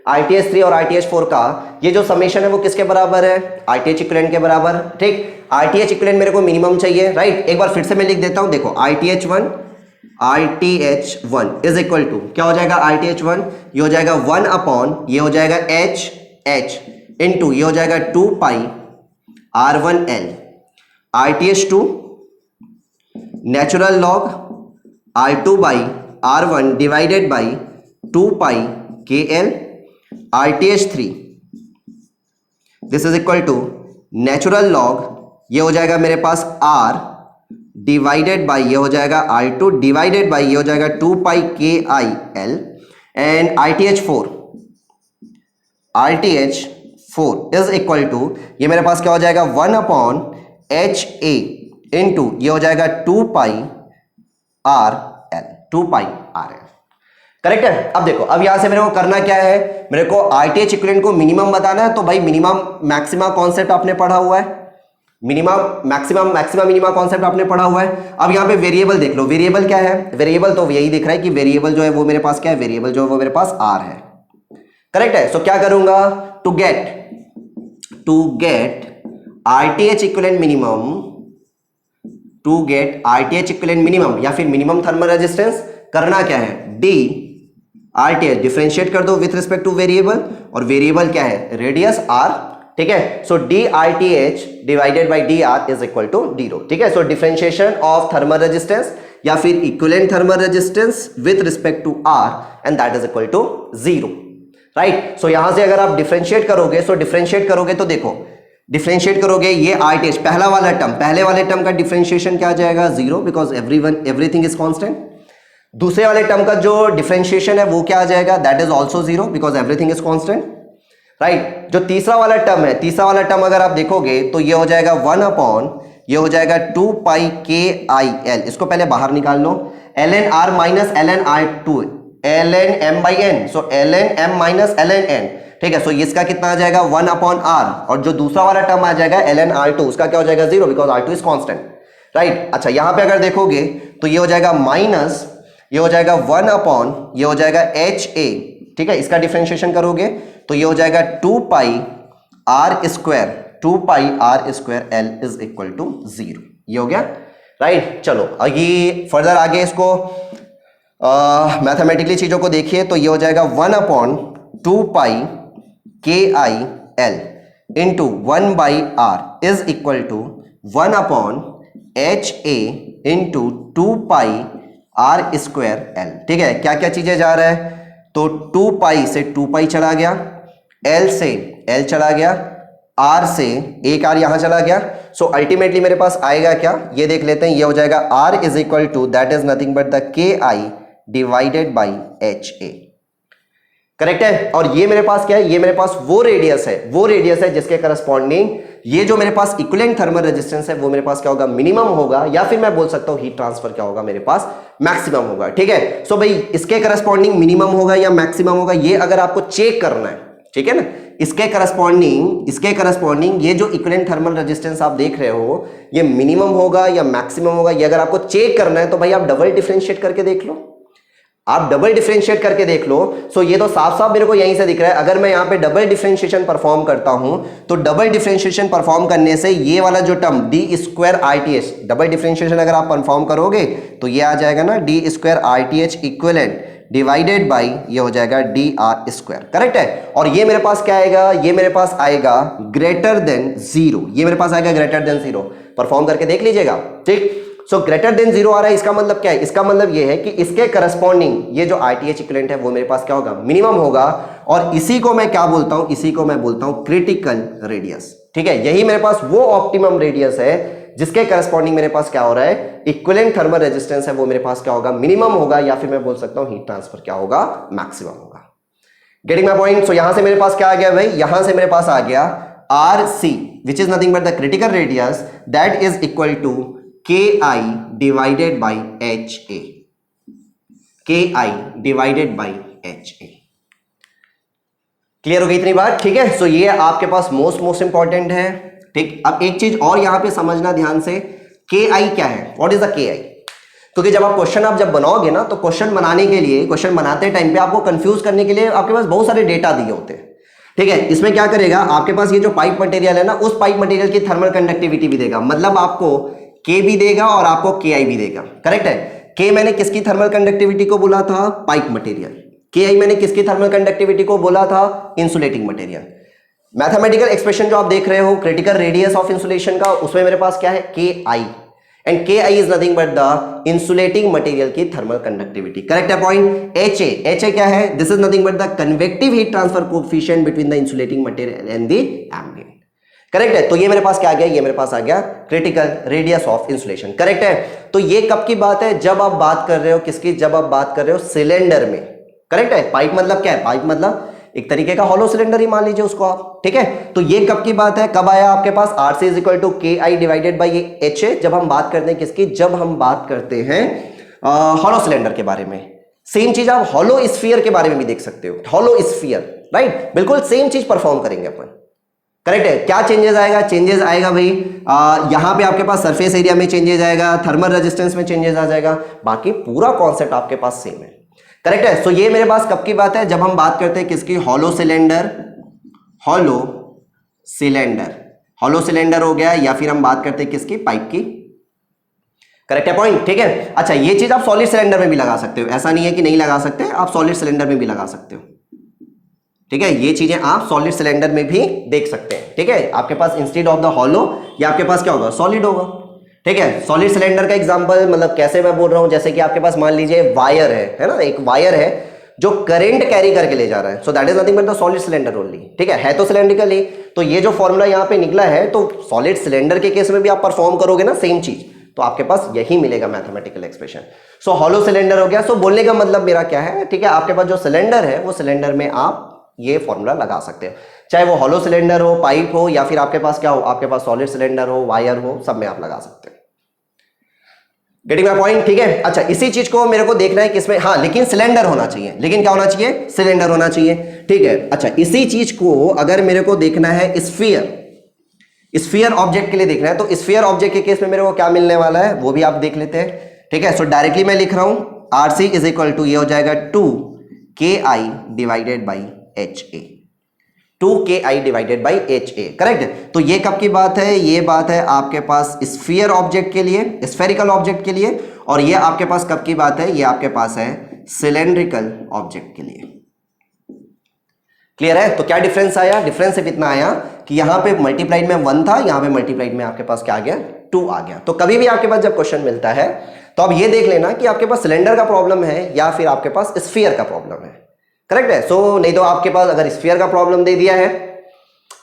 RTH3 और RTH4 का ये जो समेशन है वो किसके बराबर है? RTH इक्विवेलेंट के बराबर। ठीक, RTH इक्विवेलेंट मेरे को मिनिमम चाहिए, राइट। एक बार फिर से मैं लिख देता हूं, देखो RTH1 इज इक्वल टू क्या हो जाएगा? RTH1 ये हो जाएगा 1 अपॉन ये हो जाएगा H इंटू ये हो जाएगा 2 pi R1L। RTH2 natural log R2 by R1 divided by 2 pi KL। RTH3 this is equal to natural log ये हो जाएगा मेरे पास R डिवाइडेड बाई ये हो जाएगा R2 डिवाइडेड बाई ये हो जाएगा 2 pi KIL। And RTH4 is equal to ये मेरे पास क्या हो जाएगा? 1 अपॉन HA इंटू ये हो जाएगा 2 पाई RL। करेक्ट है। अब देखो, अब यहां से मेरे को करना क्या है? मेरे को RTH इक्विवेलेंट को मिनिमम बताना है। तो भाई मिनिमम मैक्सिमा कॉन्सेप्ट आपने पढ़ा हुआ है, मिनिमम मिनिमा कॉन्सेप्ट आपने पढ़ा हुआ है। अब यहां पे वेरिएबल देख लो, वेरिएबल क्या है? वेरिएबल तो यही दिख रहा है कि वेरिएबल जो है वो मेरे पास क्या है? वेरिएबल जो है वो मेरे पास R है। करेक्ट है। सो क्या करूंगा? To get RTH equivalent minimum या फिर मिनिमम थर्मल रेजिस्टेंस करना क्या है? D RTH डिफरेंशिएट कर दो विथ रिस्पेक्ट टू वेरिएबल, और वेरिएबल क्या है, रेडियस R, ठीक है। So DRTH divided by DR is equal to 0, ठीक है। So differentiation of thermal resistance या फिर equivalent thermal resistance with respect to R and that is equal to 0, right. So यहां से अगर आप डिफरेंशिएट करोगे, सो डिफरेंशिएट करोगे तो देखो, डिफरेंशिएट करोगे ये RTH पहला वाला टर्म, पहले वाले टर्म का डिफरेंशिएशन क्या आ जाएगा, 0 बिकॉज एवरीथिंग इज कांस्टेंट। दूसरे वाले टर्म का जो डिफरेंशिएशन है वो क्या आ जाएगा, that is also 0 because everything is constant, right. जो तीसरा वाला टर्म है, तीसरा वाला टर्म अगर आप देखोगे तो ये हो जाएगा 1 अपॉन, ये हो जाएगा 2 पाई KIL, इसको पहले बाहर निकाल लो, ln R minus ln R2 ln m by n, so ln m minus ln n, ठीक है। सो इसका कितना आ जाएगा 1 अपॉन R, और जो दूसरा वाला टर्म आ जाएगा ln R2, उसका क्या हो जाएगा 0 because R2 is constant, right. अच्छा यहां पे अगर देखोगे तो ये हो जाएगा माइनस, ये हो जाएगा 1 अपॉन, ये हो जाएगा HA, ठीक है। इसका डिफरेंशिएशन करोगे तो ये हो जाएगा 2 pi R square, 2 pi R square L is equal to 0, ये हो गया, राइट। चलो आगे फर्दर आगे इसको मैथमेटिकली चीजों को देखिए तो ये हो जाएगा 1 upon 2 pi KIL into 1 by R is equal to 1 upon HA into 2 pi R square L, ठीक है। क्या क्या चीजें जा रहा है, तो 2 पाई से 2 पाई चला गया, L से L चला गया, R से एक R यहां चला गया। सो अल्टीमेटली मेरे पास आएगा क्या, ये देख लेते हैं, ये हो जाएगा R is equal to that is nothing but the KI divided by HA, correct है। और ये मेरे पास क्या है, ये मेरे पास वो रेडियस है, वो रेडियस है जिसके करस्पॉन्डिंग ये जो मेरे पास इक्विवेलेंट थर्मल रेजिस्टेंस है वो मेरे पास क्या होगा, मिनिमम होगा, या फिर मैं बोल सकता हूं हीट ट्रांसफर क्या होगा मेरे पास, मैक्सिमम होगा, ठीक है। सो भाई इसके करस्पॉन्डिंग मिनिमम होगा या मैक्सिमम होगा, ये अगर आपको चेक करना है, ठीक है ना, इसके करस्पॉन्डिंग ये जो इक्विवेलेंट थर्मल रेजिस्टेंस आप देख रहे हो ये मिनिमम होगा या मैक्सिमम होगा, ये अगर आपको चेक करना है तो भाई आप डबल डिफरेंशिएट करके देख लो, आप डबल डिफरेंशिएट करके देख लो। सो ये तो साफ साफ मेरे को यहीं से दिख रहा है, अगर मैं यहां पे डबल डिफरेंशिएशन परफॉर्म करता हूं तो डबल डिफरेंशिएशन परफॉर्म करने से ये वाला जो term D square RTH, double differentiation अगर आप परफॉर्म करोगे तो ये आ जाएगा ना D square RTH equivalent divided by ये हो जाएगा DR स्क्वायर, करेक्ट है। और ये मेरे पास क्या आएगा, ये मेरे पास आएगा ग्रेटर देन 0, ये मेरे पास आएगा ग्रेटर देन 0, परफॉर्म करके देख लीजिएगा, ठीक। सो ग्रेटर देन 0 आ रहा है, इसका मतलब क्या है, इसका मतलब ये है कि इसके करस्पॉन्डिंग ये जो RTH इक्विवेलेंट है वो मेरे पास क्या होगा, मिनिमम होगा, और इसी को मैं क्या बोलता हूं, इसी को मैं बोलता हूं क्रिटिकल रेडियस, ठीक है। यही मेरे पास वो ऑप्टिमम रेडियस है जिसके करस्पॉन्डिंग मेरे पास क्या हो रहा है, इक्विवेलेंट थर्मल रेजिस्टेंस है वो मेरे पास क्या होगा, मिनिमम होगा, या फिर मैं बोल सकता हूं हीट ट्रांसफर क्या होगा, मैक्सिमम होगा। Getting my point. सो यहां से मेरे पास क्या आ गया भाई, यहां से मेरे पास आ गया RC which is nothing but the critical radius that is equal to KI divided by HA, KI divided by HA। Clear हो गई इतनी बात, ठीक है। सो ये आपके पास मोस्ट इंपॉर्टेंट है, ठीक। अब एक चीज और यहां पे समझना ध्यान से, KI क्या है, व्हाट इज द KI, क्योंकि जब आप क्वेश्चन आप जब बनाओगे ना तो क्वेश्चन बनाने के लिए, क्वेश्चन बनाते टाइम पे आपको कंफ्यूज करने के लिए आपके पास बहुत सारे डेटा दिए होते हैं, ठीक है। इसमें क्या करेगा, आपके पास ये जो पाइप मटेरियल है ना, उस पाइप मटेरियल की थर्मल कंडक्टिविटी भी देगा, मतलब आपको K भी देगा और आपको KI भी देगा, करेक्ट है। K मैंने किसकी थर्मल कंडक्टिविटी को बोला था, पाइप मटेरियल, KI मैंने किसकी थर्मल कंडक्टिविटी को बोला था, इंसुलेटिंग मटेरियल। मैथमेटिकल एक्सप्रेशन जो आप देख रहे हो क्रिटिकल रेडियस ऑफ इंसुलेशन का, उसमें मेरे पास क्या है, KI, and KI is nothing but the insulating material की थर्मल कंडक्टिविटी, करेक्ट है पॉइंट। HA क्या है, this is nothing but the convective heat transfer coefficient between the insulating material and the ambient, correct है। तो ये मेरे पास क्या आ गया, ये मेरे पास आ गया critical radius of insulation, correct है। तो ये कब की बात है, जब आप बात कर रहे हो किसकी, जब आप बात कर रहे हो सिलेंडर में, करेक्ट है। पाइप मतलब क्या है, पाइप मतलब एक तरीके का हॉलो सिलेंडर ही मान लीजिए उसको आप, ठीक है। तो ये कब की बात है, कब आया आपके पास, RC is equal to KI divided by HA, जब हम बात करते हैं किसकी, जब हम बात करते हैं हॉलो सिलेंडर के बारे में। सेम चीज आप हॉलो स्फीयर के बारे में भी देख सकते हो, हॉलो स्फीयर, राइट, बिल्कुल सेम चीज परफॉर्म करेंगे अपन, करेक्ट है। क्या चेंजेस आएगा, चेंजेस आएगा भाई यहां पे आपके पास सरफेस एरिया में चेंजेस आएगा, थर्मल रेजिस्टेंस में चेंजेस आ जाएगा, बाकी पूरा कॉन्सेप्ट आपके पास सेम है, करेक्ट है। सो ये मेरे पास कब की बात है, जब हम बात करते हैं किसकी, hollow cylinder, hollow cylinder, hollow cylinder हो गया, या फिर हम बात करते हैं किसकी, पाइप की, करेक्ट है पॉइंट, ठीक है। अच्छा, ये चीज आप सॉलिड सिलेंडर में भी लगा सकते हो, ऐसा नहीं है कि नहीं लगा सकते, आप सॉलिड सिलेंडर में भी लगा सकते हो, ठीक है। ये चीजें आप सॉलिड सिलेंडर में भी देख सकते हैं, ठीक है। आपके पास इंस्टेड ऑफ द हॉलो या आपके पास क्या होगा, सॉलिड होगा, ठीक है। सॉलिड सिलेंडर का एग्जांपल मतलब कैसे मैं बोल रहा हूं, जैसे कि आपके पास मान लीजिए वायर है ना, एक वायर है जो करंट कैरी करके ले जा रहा है, so that is nothing but the solid cylinder only, ठीक है तो सिलेंड्रिकल ही। तो ये जो फॉर्मूला यहाँ पे निकला है, तो सॉलिड सिलेंडर के केस में भी आप परफॉर्म करोगे ना सेम चीज, तो आपके पास यही मिलेगा मैथमेटिकल एक्सप्रेशन। सो हॉलो सिलेंडर हो गया। सो बोलने का मतलब मेरा क्या है, ठीक है, आपके पास जो सिलेंडर है वो सिलेंडर में आप ये फॉर्मूला लगा सकते हैं, चाहे वो हॉलो सिलेंडर हो, पाइप हो, या फिर आपके पास क्या हो, आपके पास सॉलिड सिलेंडर हो, वायर हो, सब में आप लगा सकते हैं। गेटिंग माय पॉइंट, ठीक है। अच्छा, इसी चीज को मेरे को देखना है किसमें, हाँ लेकिन सिलेंडर होना चाहिए, लेकिन क्या होना चाहिए, सिलेंडर होना चाहिए, ठीक है। अच्छा, इसी चीज को अगर मेरे को देखना है स्फीयर ऑब्जेक्ट के लिए देखना है, तो स्फीयर ऑब्जेक्ट के केस में मेरे को क्या मिलने वाला है वो भी आप देख लेते हैं, ठीक है। सो डायरेक्टली मैं लिख रहा हूं आरसी इज इक्वल टू, ये हो जाएगा 2KI divided by HA, 2KI divided by HA, correct. तो ये कब की बात है, ये बात है आपके पास स्फीयर ऑब्जेक्ट के लिए, स्फेरिकल ऑब्जेक्ट के लिए, और ये आपके पास कब की बात है, ये आपके पास है सिलेंड्रिकल ऑब्जेक्ट के लिए। क्लियर है। तो क्या डिफरेंस आया, डिफरेंस सिर्फ इतना आया कि यहां पे मल्टीप्लाइड में 1 था, यहां पे मल्टीप्लाइड में आपके पास क्या आ गया, 2 आ गया। तो कभी भी आपके पास जब क्वेश्चन मिलता है तो आप ये देख लेना कि आपके पास सिलेंडर का प्रॉब्लम है या फिर आपके पास स्फीयर का प्रॉब्लम है, करेक्ट है। सो नहीं तो आपके पास अगर स्फीयर का प्रॉब्लम दे दिया है,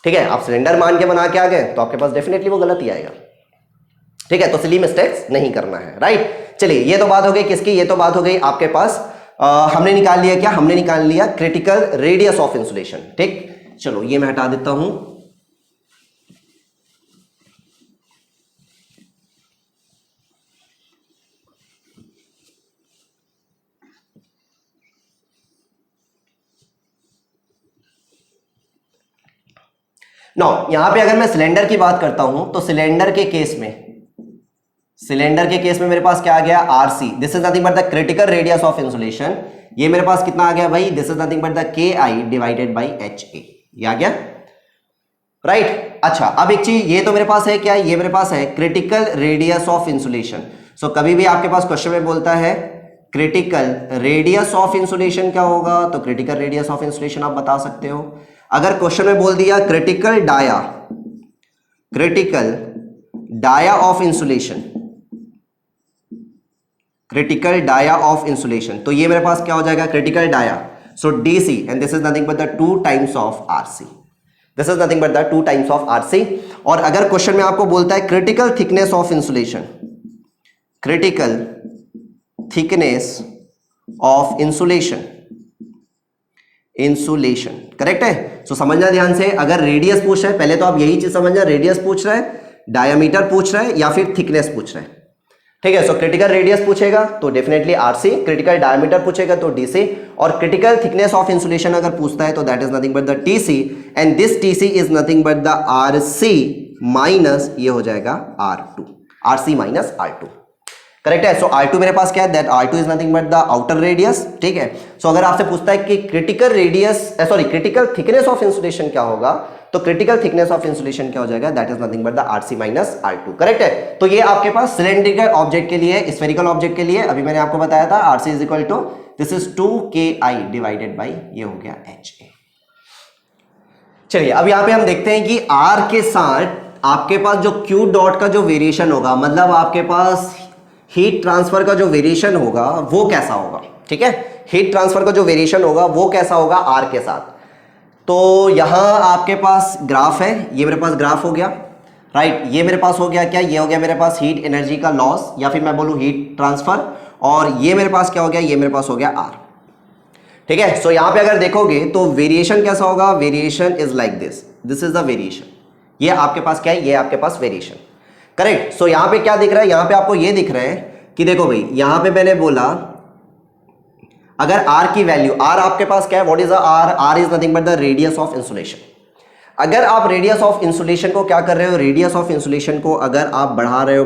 ठीक है, आप सिलेंडर मान के बना के आ गए, तो आपके पास डेफिनेटली वो गलत ही आएगा, ठीक है। तो सिली मिस्टेक्स नहीं करना है, राइट। चलिए, ये तो बात हो गई किसकी, ये तो बात हो गई आपके पास हमने निकाल लिया क्या, हमने निकाल लिया क्रिटिकल रेडियस ऑफ इंसुलेशन, ठीक। चलो ये मैं हटा देता हूं। नाउ यहां पे अगर मैं सिलेंडर की बात करता हूं, तो सिलेंडर के केस में मेरे पास क्या आ गया, RC, this is nothing but the critical radius of insulation. ये मेरे पास कितना आ गया भाई, this is nothing but the KI divided by HA, ये आ गया, राइट। अच्छा, अब एक चीज, ये तो मेरे पास है क्या, ये मेरे पास है क्रिटिकल रेडियस ऑफ इंसुलेशन। सो कभी भी आपके पास क्वेश्चन में बोलता है क्रिटिकल रेडियस ऑफ इंसुलेशन क्या होगा, तो क्रिटिकल रेडियस ऑफ इंसुलेशन आप बता सकते हो। अगर क्वेश्चन में बोल दिया critical dia of insulation, critical dia of insulation, तो ये मेरे पास क्या हो जाएगा, critical dia, so DC, and this is nothing but the 2 times of RC, this is nothing but the 2 times of RC। और अगर क्वेश्चन में आपको बोलता है critical thickness of insulation, critical thickness of insulation, correct है। So समझना ध्यान से, अगर रेडियस पूछ रहा है, पहले तो आप यही चीज समझना, रेडियस पूछ रहा है, डायमीटर पूछ रहा है, या फिर थिकनेस पूछ रहा है, ठीक है। सो क्रिटिकल रेडियस पूछेगा तो डेफिनेटली RC, क्रिटिकल डायमीटर पूछेगा तो DC, और क्रिटिकल थिकनेस ऑफ इंसुलेशन अगर पूछता है तो that is nothing but the TC, and this TC is nothing but the RC minus, ये हो जाएगा R2, RC minus R2, correct है। सो R2 मेरे पास क्या है, that R2 is nothing but the outer radius, ठीक है। सो अगर आपसे पूछता है कि क्रिटिकल थिकनेस ऑफ इंसुलेशन क्या होगा, तो क्रिटिकल थिकनेस ऑफ इंसुलेशन क्या हो जाएगा, that is nothing but the RC minus R2, correct है। तो ये आपके पास सिलेंड्रिकल ऑब्जेक्ट के लिए, स्फेरिकल ऑब्जेक्ट के लिए अभी मैंने आपको बताया था RC is equal to, this is 2KI divided by, ये हो गया HA। चलिए अब यहां पे हम देखते हैं कि R के साथ आपके पास जो Q डॉट का जो वेरिएशन होगा, मतलब आपके पास हीट ट्रांसफर का जो वेरिएशन होगा वो कैसा होगा, ठीक है। हीट ट्रांसफर का जो वेरिएशन होगा वो कैसा होगा R के साथ। तो यहां आपके पास ग्राफ है, ये मेरे पास ग्राफ हो गया, राइट। ये मेरे पास हो गया क्या, ये हो गया मेरे पास हीट एनर्जी का लॉस, या फिर मैं बोलूं हीट ट्रांसफर, और ये मेरे पास क्या हो गया, ये मेरे पास हो गया R, ठीक है। सो यहां पे अगर देखोगे तो वेरिएशन कैसा होगा, variation is like this, this is the variation, ये आपके पास क्या है, ये आपके पास वेरिएशन, करेक्ट। सो यहां पे क्या दिख रहा है, यहां पे आपको ये दिख रहा है कि देखो भाई, यहां पे मैंने बोला अगर R की वैल्यू, R आपके पास क्या है, what is R is nothing but the radius of insulation. अगर आप रेडियस ऑफ इंसुलेशन को क्या कर रहे हो, रेडियस ऑफ इंसुलेशन को अगर आप बढ़ा रहे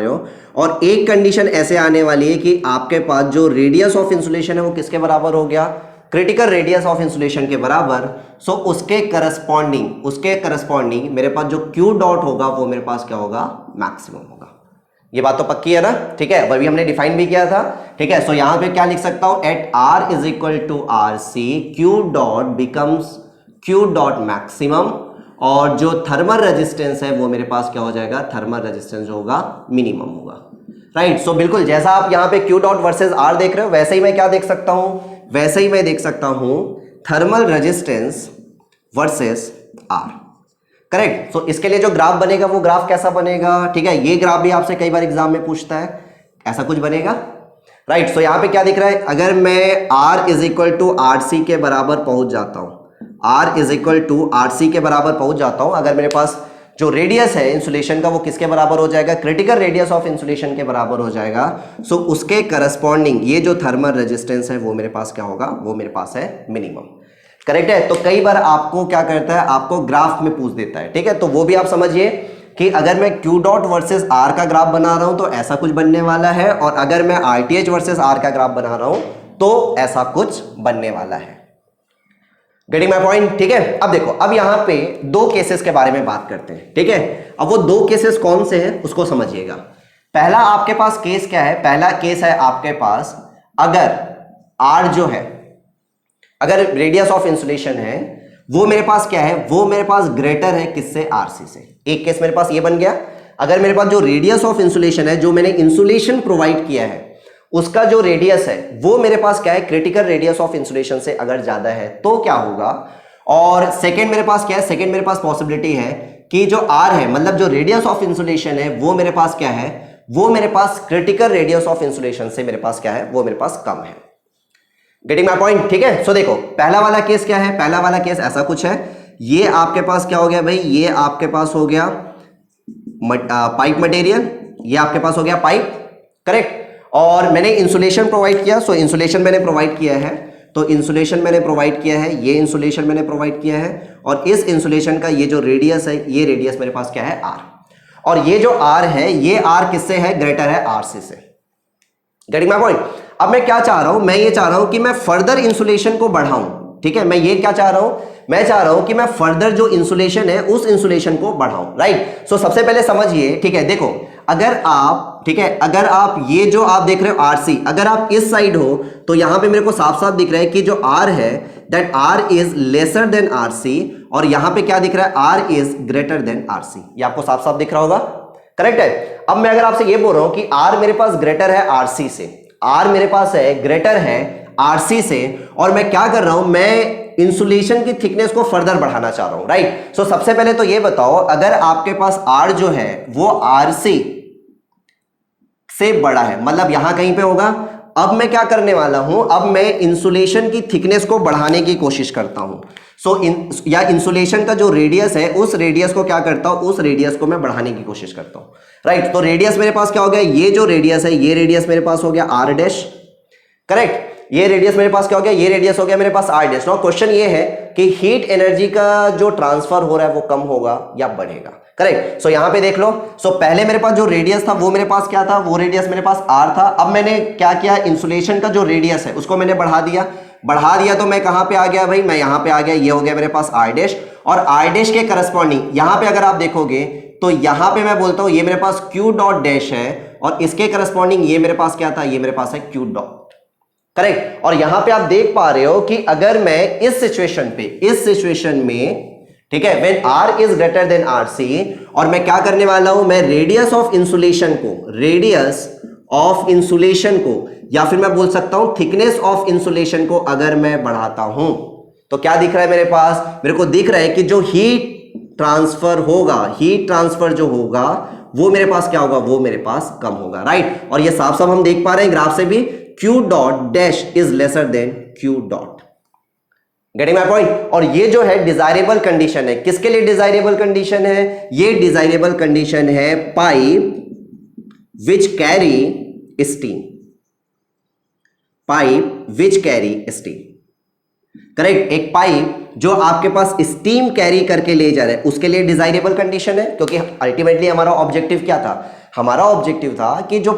हो, और एक कंडीशन ऐसे आने वाली है कि आपके पास जो रेडियस ऑफ इंसुलेशन है वो किसके बराबर हो गया, क्रिटिकल रेडियस ऑफ इंसुलेशन के बराबर। सो उसके करस्पॉन्डिंग मेरे पास जो Q डॉट होगा वो मेरे पास क्या होगा, मैक्सिमम होगा, ये बात तो पक्की है ना, ठीक है, वही हमने डिफाइन भी किया था, ठीक है। सो यहां पे क्या लिख सकता हूं, at R is equal to R C Q dot becomes Q dot maximum, और जो थर्मल रेजिस्टेंस है वो मेरे पास क्या हो जाएगा, थर्मल रेजिस्टेंस होगा मिनिमम होगा, राइट। सो बिल्कुल जैसा आप यहां पे क्यू डॉट वर्सेस आर देख रहे हो, वैसे ही मैं क्या देख सकता हूं, वैसे ही मैं देख सकता हूं thermal resistance versus R, correct. So इसके लिए जो ग्राफ बनेगा वो ग्राफ कैसा बनेगा, ठीक है, ये ग्राफ भी आपसे कई बार एग्जाम में पूछता है, ऐसा कुछ बनेगा, राइट। सो यहां पे क्या दिख रहा है, अगर मैं R is equal to R C के बराबर पहुंच जाता हूं, R is equal to R C के बराबर पहुंच जाता हूं, अगर मेरे पास जो रेडियस है इंसुलेशन का वो किसके बराबर हो जाएगा, क्रिटिकल रेडियस ऑफ इंसुलेशन के बराबर हो जाएगा। सो उसके करस्पॉन्डिंग ये जो थर्मल रेजिस्टेंस है वो मेरे पास क्या होगा, वो मेरे पास है मिनिमम, करेक्ट है। तो कई बार आपको क्या करता है, आपको ग्राफ में पूछ देता है, ठीक है, तो वो भी आप समझिए कि अगर मैं Q डॉट वर्सेस R का ग्राफ बना रहा हूं तो ऐसा कुछ बनने वाला है, और अगर मैं RTH वर्सेस R का ग्राफ बना रहा हूं तो ऐसा कुछ बनने वाला है। गेटिंग माय पॉइंट, ठीक है। अब देखो, अब यहां पे दो केसेस के बारे में बात करते हैं, ठीक है। अब वो दो केसेस कौन से हैं उसको समझिएगा। पहला आपके पास केस क्या है, पहला केस है आपके पास अगर R जो है, अगर रेडियस ऑफ इंसुलेशन है वो मेरे पास क्या है, वो मेरे पास ग्रेटर है किससे, आरसी से। एक केस मेरे पास ये बन गया, अगर मेरे पास जो रेडियस ऑफ इंसुलेशन है, जो मैंने इंसुलेशन प्रोवाइड किया है उसका जो रेडियस है वो मेरे पास क्या है, क्रिटिकल रेडियस ऑफ इंसुलेशन से अगर ज्यादा है तो क्या होगा। और सेकेंड मेरे पास क्या है, सेकेंड मेरे पास पॉसिबिलिटी है कि जो आर है, मतलब जो रेडियस ऑफ इंसुलेशन है वो मेरे पास क्या है, वो मेरे पास क्रिटिकल रेडियस ऑफ इंसुलेशन से मेरे पास क्या है, वो मेरे पास कम है। गेटिंग माय पॉइंट, ठीक है। सो देखो पहला वाला केस क्या है, पहला वाला केस ऐसा कुछ है, ये आपके पास क्या हो गया भाई, ये आपके पास हो गया पाइप मटेरियल, ये आपके पास हो गया पाइप, करेक्ट। और मैंने इंसुलेशन प्रोवाइड किया, सो इंसुलेशन मैंने प्रोवाइड किया है, तो इंसुलेशन मैंने प्रोवाइड किया है, ये इंसुलेशन मैंने प्रोवाइड किया है, और इस इंसुलेशन का ये जो रेडियस है, ये रेडियस मेरे पास क्या है, आर, और ये जो आर है, ये आर किससे है, ग्रेटर है आरसी से। Getting my point. अब मैं क्या चाह रहा हूं, मैं ये चाह रहा हूं कि मैं फर्दर इंसुलेशन को बढ़ाऊं, ठीक है, मैं ये क्या चाह रहा हूं, मैं चाह रहा हूं कि मैं फर्दर जो इंसुलेशन है उस इंसुलेशन को बढ़ाऊं, राइट। सो सबसे पहले समझिए, ठीक है, देखो अगर आप, ठीक है, अगर आप ये जो आप देख रहे हो आरसी, अगर आप इस साइड हो तो यहां पे मेरे को साफ साफ दिख रहा है कि जो आर है that R is lesser than RC, और यहां पे क्या दिख रहा है, R is greater than RC, ये आपको साफ साफ दिख रहा होगा, करेक्ट है। अब मैं अगर आपसे ये बोल रहा हूं कि आर मेरे पास ग्रेटर है आरसी से, आर मेरे पास है ग्रेटर है आरसी से, और मैं क्या कर रहा हूं, मैं इंसुलेशन की थिकनेस को फर्दर बढ़ाना चाह रहा हूं, राइट। सो सबसे पहले तो ये बताओ, अगर आपके पास आर जो है वो आरसी से बड़ा है, मतलब यहां कहीं पे होगा, अब मैं क्या करने वाला हूं, अब मैं इंसुलेशन की थिकनेस को बढ़ाने की कोशिश करता हूं। या इंसुलेशन का जो रेडियस है उस रेडियस को क्या करता हूं, उस रेडियस को मैं बढ़ाने की कोशिश करता हूं, राइट। तो रेडियस मेरे पास क्या हो गया, ये जो रेडियस है, ये रेडियस मेरे पास हो गया आर डैश, करेक्ट। ये रेडियस मेरे पास क्या हो गया, ये रेडियस हो गया मेरे पास आर डैश। नाउ क्वेश्चन ये है कि हीट एनर्जी का जो ट्रांसफर हो रहा है वो कम होगा या बढ़ेगा, करेक्ट। सो यहां पे देख लो, सो पहले मेरे पास जो रेडियस था वो मेरे पास क्या था, वो रेडियस मेरे पास आर था। अब मैंने क्या किया, इंसुलेशन का जो रेडियस है उसको मैंने बढ़ा दिया, तो मैं कहां पे आ गया भाई, मैं यहां पे आ गया, ये हो गया मेरे पास आर डैश, और आर डैश के करस्पॉन्डिंग यहां पे अगर आप देखोगे तो यहां पे मैं बोलता हूं ये मेरे पास क्यू डॉट डैश है, और इसके करस्पॉन्डिंग ये मेरे पास क्या था, ये मेरे पास है क्यू डॉट, करेक्ट। और यहां पे आप देख पा रहे हो कि अगर मैं इस सिचुएशन में, ठीक है, when R is greater than RC, और मैं क्या करने वाला हूं, मैं रेडियस ऑफ इंसुलेशन को या फिर मैं बोल सकता हूं थिकनेस ऑफ इंसुलेशन को अगर मैं बढ़ाता हूं तो क्या दिख रहा है मेरे पास, मेरे को दिख रहा है कि जो हीट ट्रांसफर जो होगा वो मेरे पास क्या होगा, वो मेरे पास कम होगा, राइट। और ये साफ साफ हम देख पा रहे हैं ग्राफ से भी, Q dot dash is lesser then Q dot. Getting my point. और ये जो है डिजायरेबल कंडीशन है, किसके लिए डिजायरेबल कंडीशन है, ये डिजायरेबल कंडीशन है pipe which carry steam, correct. एक पाइप जो आपके पास स्टीम कैरी करके ले जा रहा है उसके लिए डिजायरेबल कंडीशन है, क्योंकि अल्टीमेटली हमारा ऑब्जेक्टिव क्या था, हमारा ऑब्जेक्टिव था कि जो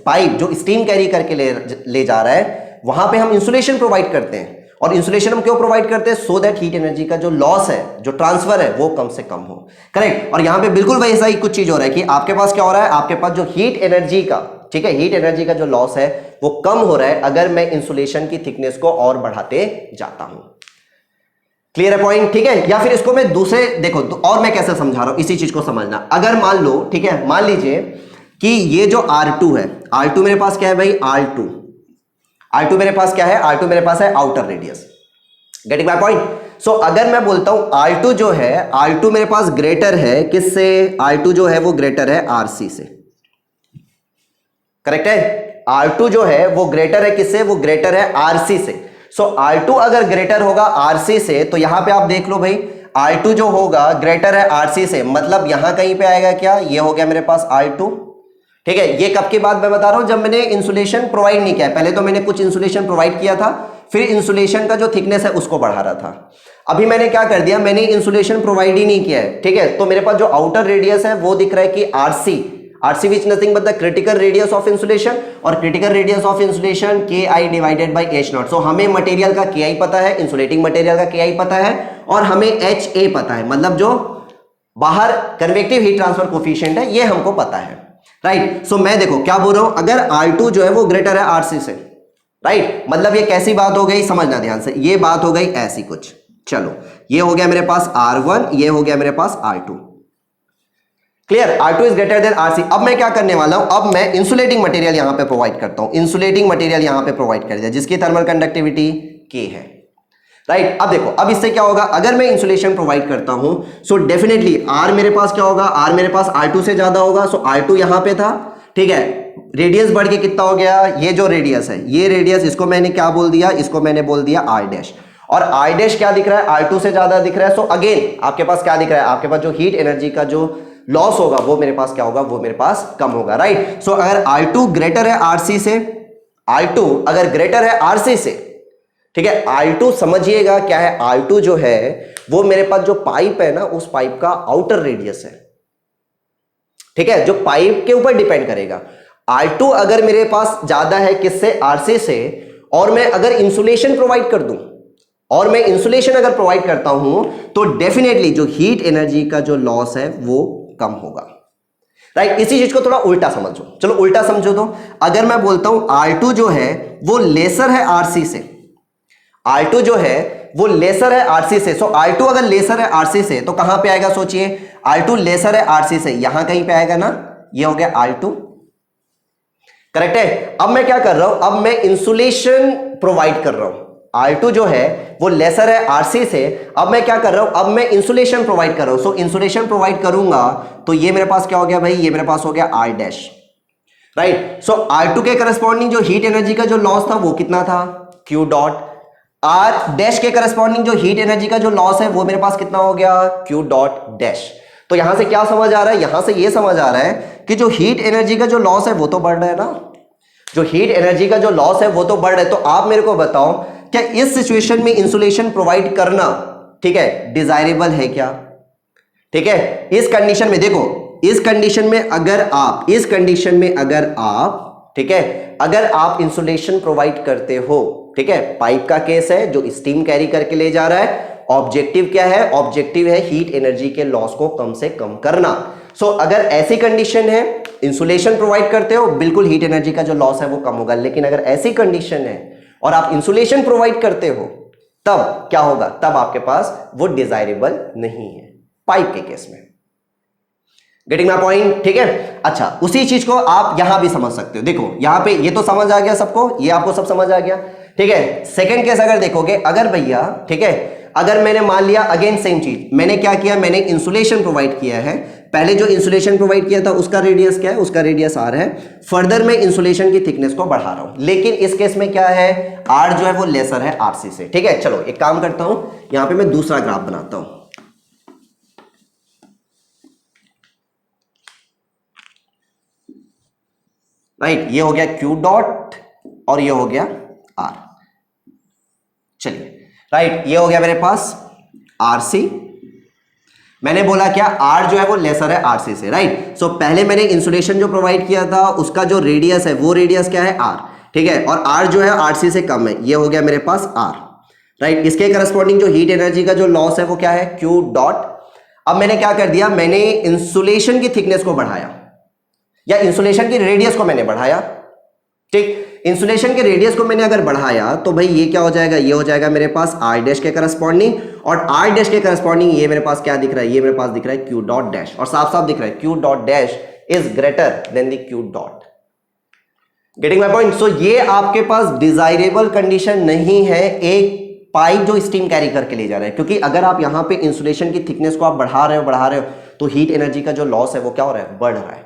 पाइप जो स्टीम कैरी करके ले जा रहा है वहां पे हम इंसुलेशन प्रोवाइड करते हैं, और इंसुलेशन हम क्यों प्रोवाइड करते हैं? सो दैट हीट एनर्जी का जो लॉस है, जो ट्रांसफर है, वो कम से कम हो। करेक्ट। और यहां पे बिल्कुल वैसा ही कुछ चीज हो रहा है कि आपके पास क्या हो रहा है, आपके पास जो हीट एनर्जी का, ठीक है, हीट एनर्जी का जो लॉस है वो कम हो रहा है अगर मैं इंसुलेशन की थिकनेस को और बढ़ाते जाता हूं। क्लियर है पॉइंट? ठीक है। या फिर इसको मैं दूसरे देखो और मैं कैसे समझा रहा हूं, इसी चीज को समझना। अगर मान लो, ठीक है, मान लीजिए कि ये जो R2 है, R2 मेरे पास क्या है भाई, R2 मेरे पास क्या है, R2 मेरे पास है outer radius. Getting my point? So अगर मैं बोलता हूं R2 जो है, R2 मेरे पास ग्रेटर है किससे? R2 जो है वो ग्रेटर है RC से। करेक्ट है? R2 जो है वो ग्रेटर है किससे? वो ग्रेटर है RC से। सो R2 अगर ग्रेटर होगा RC से, तो यहां पे आप देख लो भाई, R2 जो होगा ग्रेटर है RC से, मतलब यहां कहीं पे आएगा क्या, ये हो गया मेरे पास R2। ठीक है, ये कब की बात मैं बता रहा हूं, जब मैंने इंसुलेशन प्रोवाइड नहीं किया। पहले तो मैंने कुछ इंसुलेशन प्रोवाइड किया था, फिर इंसुलेशन का जो थिकनेस है उसको बढ़ा रहा था। अभी मैंने क्या कर दिया, मैंने इंसुलेशन प्रोवाइड ही नहीं किया है। ठीक है, तो मेरे पास जो आउटर रेडियस है वो दिख रहा है कि RC which nothing but the critical radius of insulation, और critical radius of insulation KI divided by H0। So हमें मटेरियल का KI पता है, इंसुलेटिंग मटेरियल का KI पता है, और हमें HA पता है, मतलब जो बाहर कन्वेक्टिव हीट ट्रांसफर कोफिशिएंट है, ये हमको पता है। राइट। सो मैं देखो क्या बोल रहा हूं, अगर R2 जो है वो ग्रेटर है RC से, राइट, मतलब ये कैसी बात हो गई, समझना ध्यान से, ये बात हो गई ऐसी कुछ। चलो, ये हो गया मेरे पास R1, ये हो गया मेरे पास R2। Clear? R2 is greater then RC। अब मैं क्या करने वाला हूं, अब मैं इंसुलेटिंग मटेरियल यहां पे प्रोवाइड करता हूं। इंसुलेटिंग मटेरियल यहां पे प्रोवाइड कर दिया जिसकी थर्मल कंडक्टिविटी K है। राइट। अब देखो, अब इससे क्या होगा, अगर मैं इंसुलेशन प्रोवाइड करता हूं, सो डेफिनेटली R मेरे पास क्या होगा, R मेरे पास R2 से ज्यादा होगा। सो R2 यहां पे था, ठीक है, रेडियस बढ़ के कितना हो गया, ये जो रेडियस है, ये रेडियस, इसको मैंने क्या बोल दिया, इसको मैंने बोल दिया R डैश। और R डैश क्या दिख रहा है, R2 से ज्यादा दिख रहा है। सो अगेन आपके पास क्या दिख रहा है, आपके पास जो हीट एनर्जी का जो लॉस होगा वो मेरे पास क्या होगा, वो मेरे पास कम होगा। राइट। सो अगर R2 ग्रेटर है RC से, R2 अगर ग्रेटर है RC से, ठीक है, R2 समझिएगा क्या है, R2 जो है वो मेरे पास जो पाइप है ना, उस पाइप का आउटर रेडियस है। ठीक है, जो पाइप के ऊपर डिपेंड करेगा। R2 अगर मेरे पास ज्यादा है किससे, RC से, और मैं अगर इंसुलेशन प्रोवाइड कर दूं, और मैं इंसुलेशन अगर प्रोवाइड करता हूं, तो डेफिनेटली जो हीट एनर्जी का जो लॉस है वो कम होगा। राइट। इसी चीज को थोड़ा उल्टा समझो, चलो उल्टा समझो। तो अगर मैं बोलता हूं R2 जो है वो लेसर है RC से, R2 जो है वो लेसर है RC से। सो R2 अगर लेसर है RC से तो कहां पे आएगा, सोचिए, R2 लेसर है RC से, यहां कहीं पे आएगा ना, ये हो गया R2। करेक्ट है। अब मैं क्या कर रहा हूं, अब मैं इंसुलेशन प्रोवाइड कर रहा हूं। R2 जो है वो लेसर है RC से, अब मैं क्या कर रहा हूं, अब मैं इंसुलेशन प्रोवाइड कर रहा हूं। सो इंसुलेशन प्रोवाइड करूंगा तो ये मेरे पास क्या हो गया भाई, ये मेरे पास हो गया R डैश। राइट। सो R2 के करस्पॉन्डिंग जो हीट एनर्जी का जो लॉस था वो कितना था, Q डॉट। R डैश के करस्पॉन्डिंग जो हीट एनर्जी का जो लॉस है वो मेरे पास कितना हो गया, Q डॉट डैश। तो यहां से क्या समझ आ रहा है, यहां से ये समझ आ रहा है कि जो हीट एनर्जी का जो लॉस है वो तो बढ़ रहा है ना, जो हीट एनर्जी का जो लॉस है वो तो बढ़ रहा है। तो आप मेरे को बताओ, क्या इस सिचुएशन में इंसुलेशन प्रोवाइड करना, ठीक है, डिजायरेबल है क्या? ठीक है, इस कंडीशन में देखो, इस कंडीशन में अगर आप, इस कंडीशन में अगर आप, ठीक है, अगर आप इंसुलेशन प्रोवाइड करते हो, ठीक है, पाइप का केस है जो स्टीम कैरी करके ले जा रहा है, ऑब्जेक्टिव क्या है, ऑब्जेक्टिव है हीट एनर्जी के लॉस को कम से कम करना। सो अगर ऐसी कंडीशन है, इंसुलेशन प्रोवाइड करते हो, बिल्कुल हीट एनर्जी का जो लॉस है वो कम होगा। लेकिन अगर ऐसी कंडीशन है और आप इंसुलेशन प्रोवाइड करते हो, तब क्या होगा, तब आपके पास वो डिजायरेबल नहीं है पाइप के केस में। Getting my point? ठीक है। अच्छा, उसी चीज को आप यहां भी समझ सकते हो। देखो यहां पे ये तो समझ आ गया सबको, ये आपको सब समझ आ गया। ठीक है, सेकंड केस अगर देखोगे, अगर भैया, ठीक है, अगर मैंने मान लिया, अगेन सेम चीज, मैंने क्या किया, मैंने इंसुलेशन प्रोवाइड किया है। पहले जो इंसुलेशन प्रोवाइड किया था उसका रेडियस क्या है, उसका रेडियस R है। फर्दर मैं इंसुलेशन की थिकनेस को बढ़ा रहा हूं, लेकिन इस केस में क्या है, R जो है वो लेसर है RC से। ठीक है, चलो एक काम करता हूं, यहां पे मैं दूसरा ग्राफ बनाता हूं। राइट, ये हो गया Q डॉट और ये हो गया R। चलिए, राइट, ये हो गया मेरे पास RC। मैंने बोला क्या, R जो है वो लेसर है RC से। राइट। सो पहले मैंने इंसुलेशन जो प्रोवाइड किया था उसका जो रेडियस है वो रेडियस क्या है, R। ठीक है, और R जो है RC से कम है, ये हो गया मेरे पास R। राइट। इसके करस्पॉन्डिंग जो हीट एनर्जी का जो लॉस है वो क्या है, क्यू डॉट। अब मैंने क्या कर दिया, मैंने इंसुलेशन की थिकनेस को बढ़ाया या इंसुलेशन की रेडियस को मैंने बढ़ाया, ठीक। इंसुलेशन के रेडियस को मैंने अगर बढ़ाया तो भाई ये क्या हो जाएगा, ये हो जाएगा मेरे पास आर डैश के करस्पॉन्डिंग, और आर डैश के करस्पॉन्डिंग ये मेरे पास क्या दिख रहा है, ये मेरे पास दिख रहा है क्यू डॉट डैश, और साफ साफ दिख रहा है Q dot dash is greater than the Q dot. Getting my point. So ये आपके पास डिजायरेबल कंडीशन नहीं है एक पाइप जो स्टीम कैरी करके ले जा रहा है, क्योंकि अगर आप यहां पे इंसुलेशन की थिकनेस को आप बढ़ा रहे हो तो हीट एनर्जी का जो लॉस है वो क्या हो रहा है, बढ़ रहा है।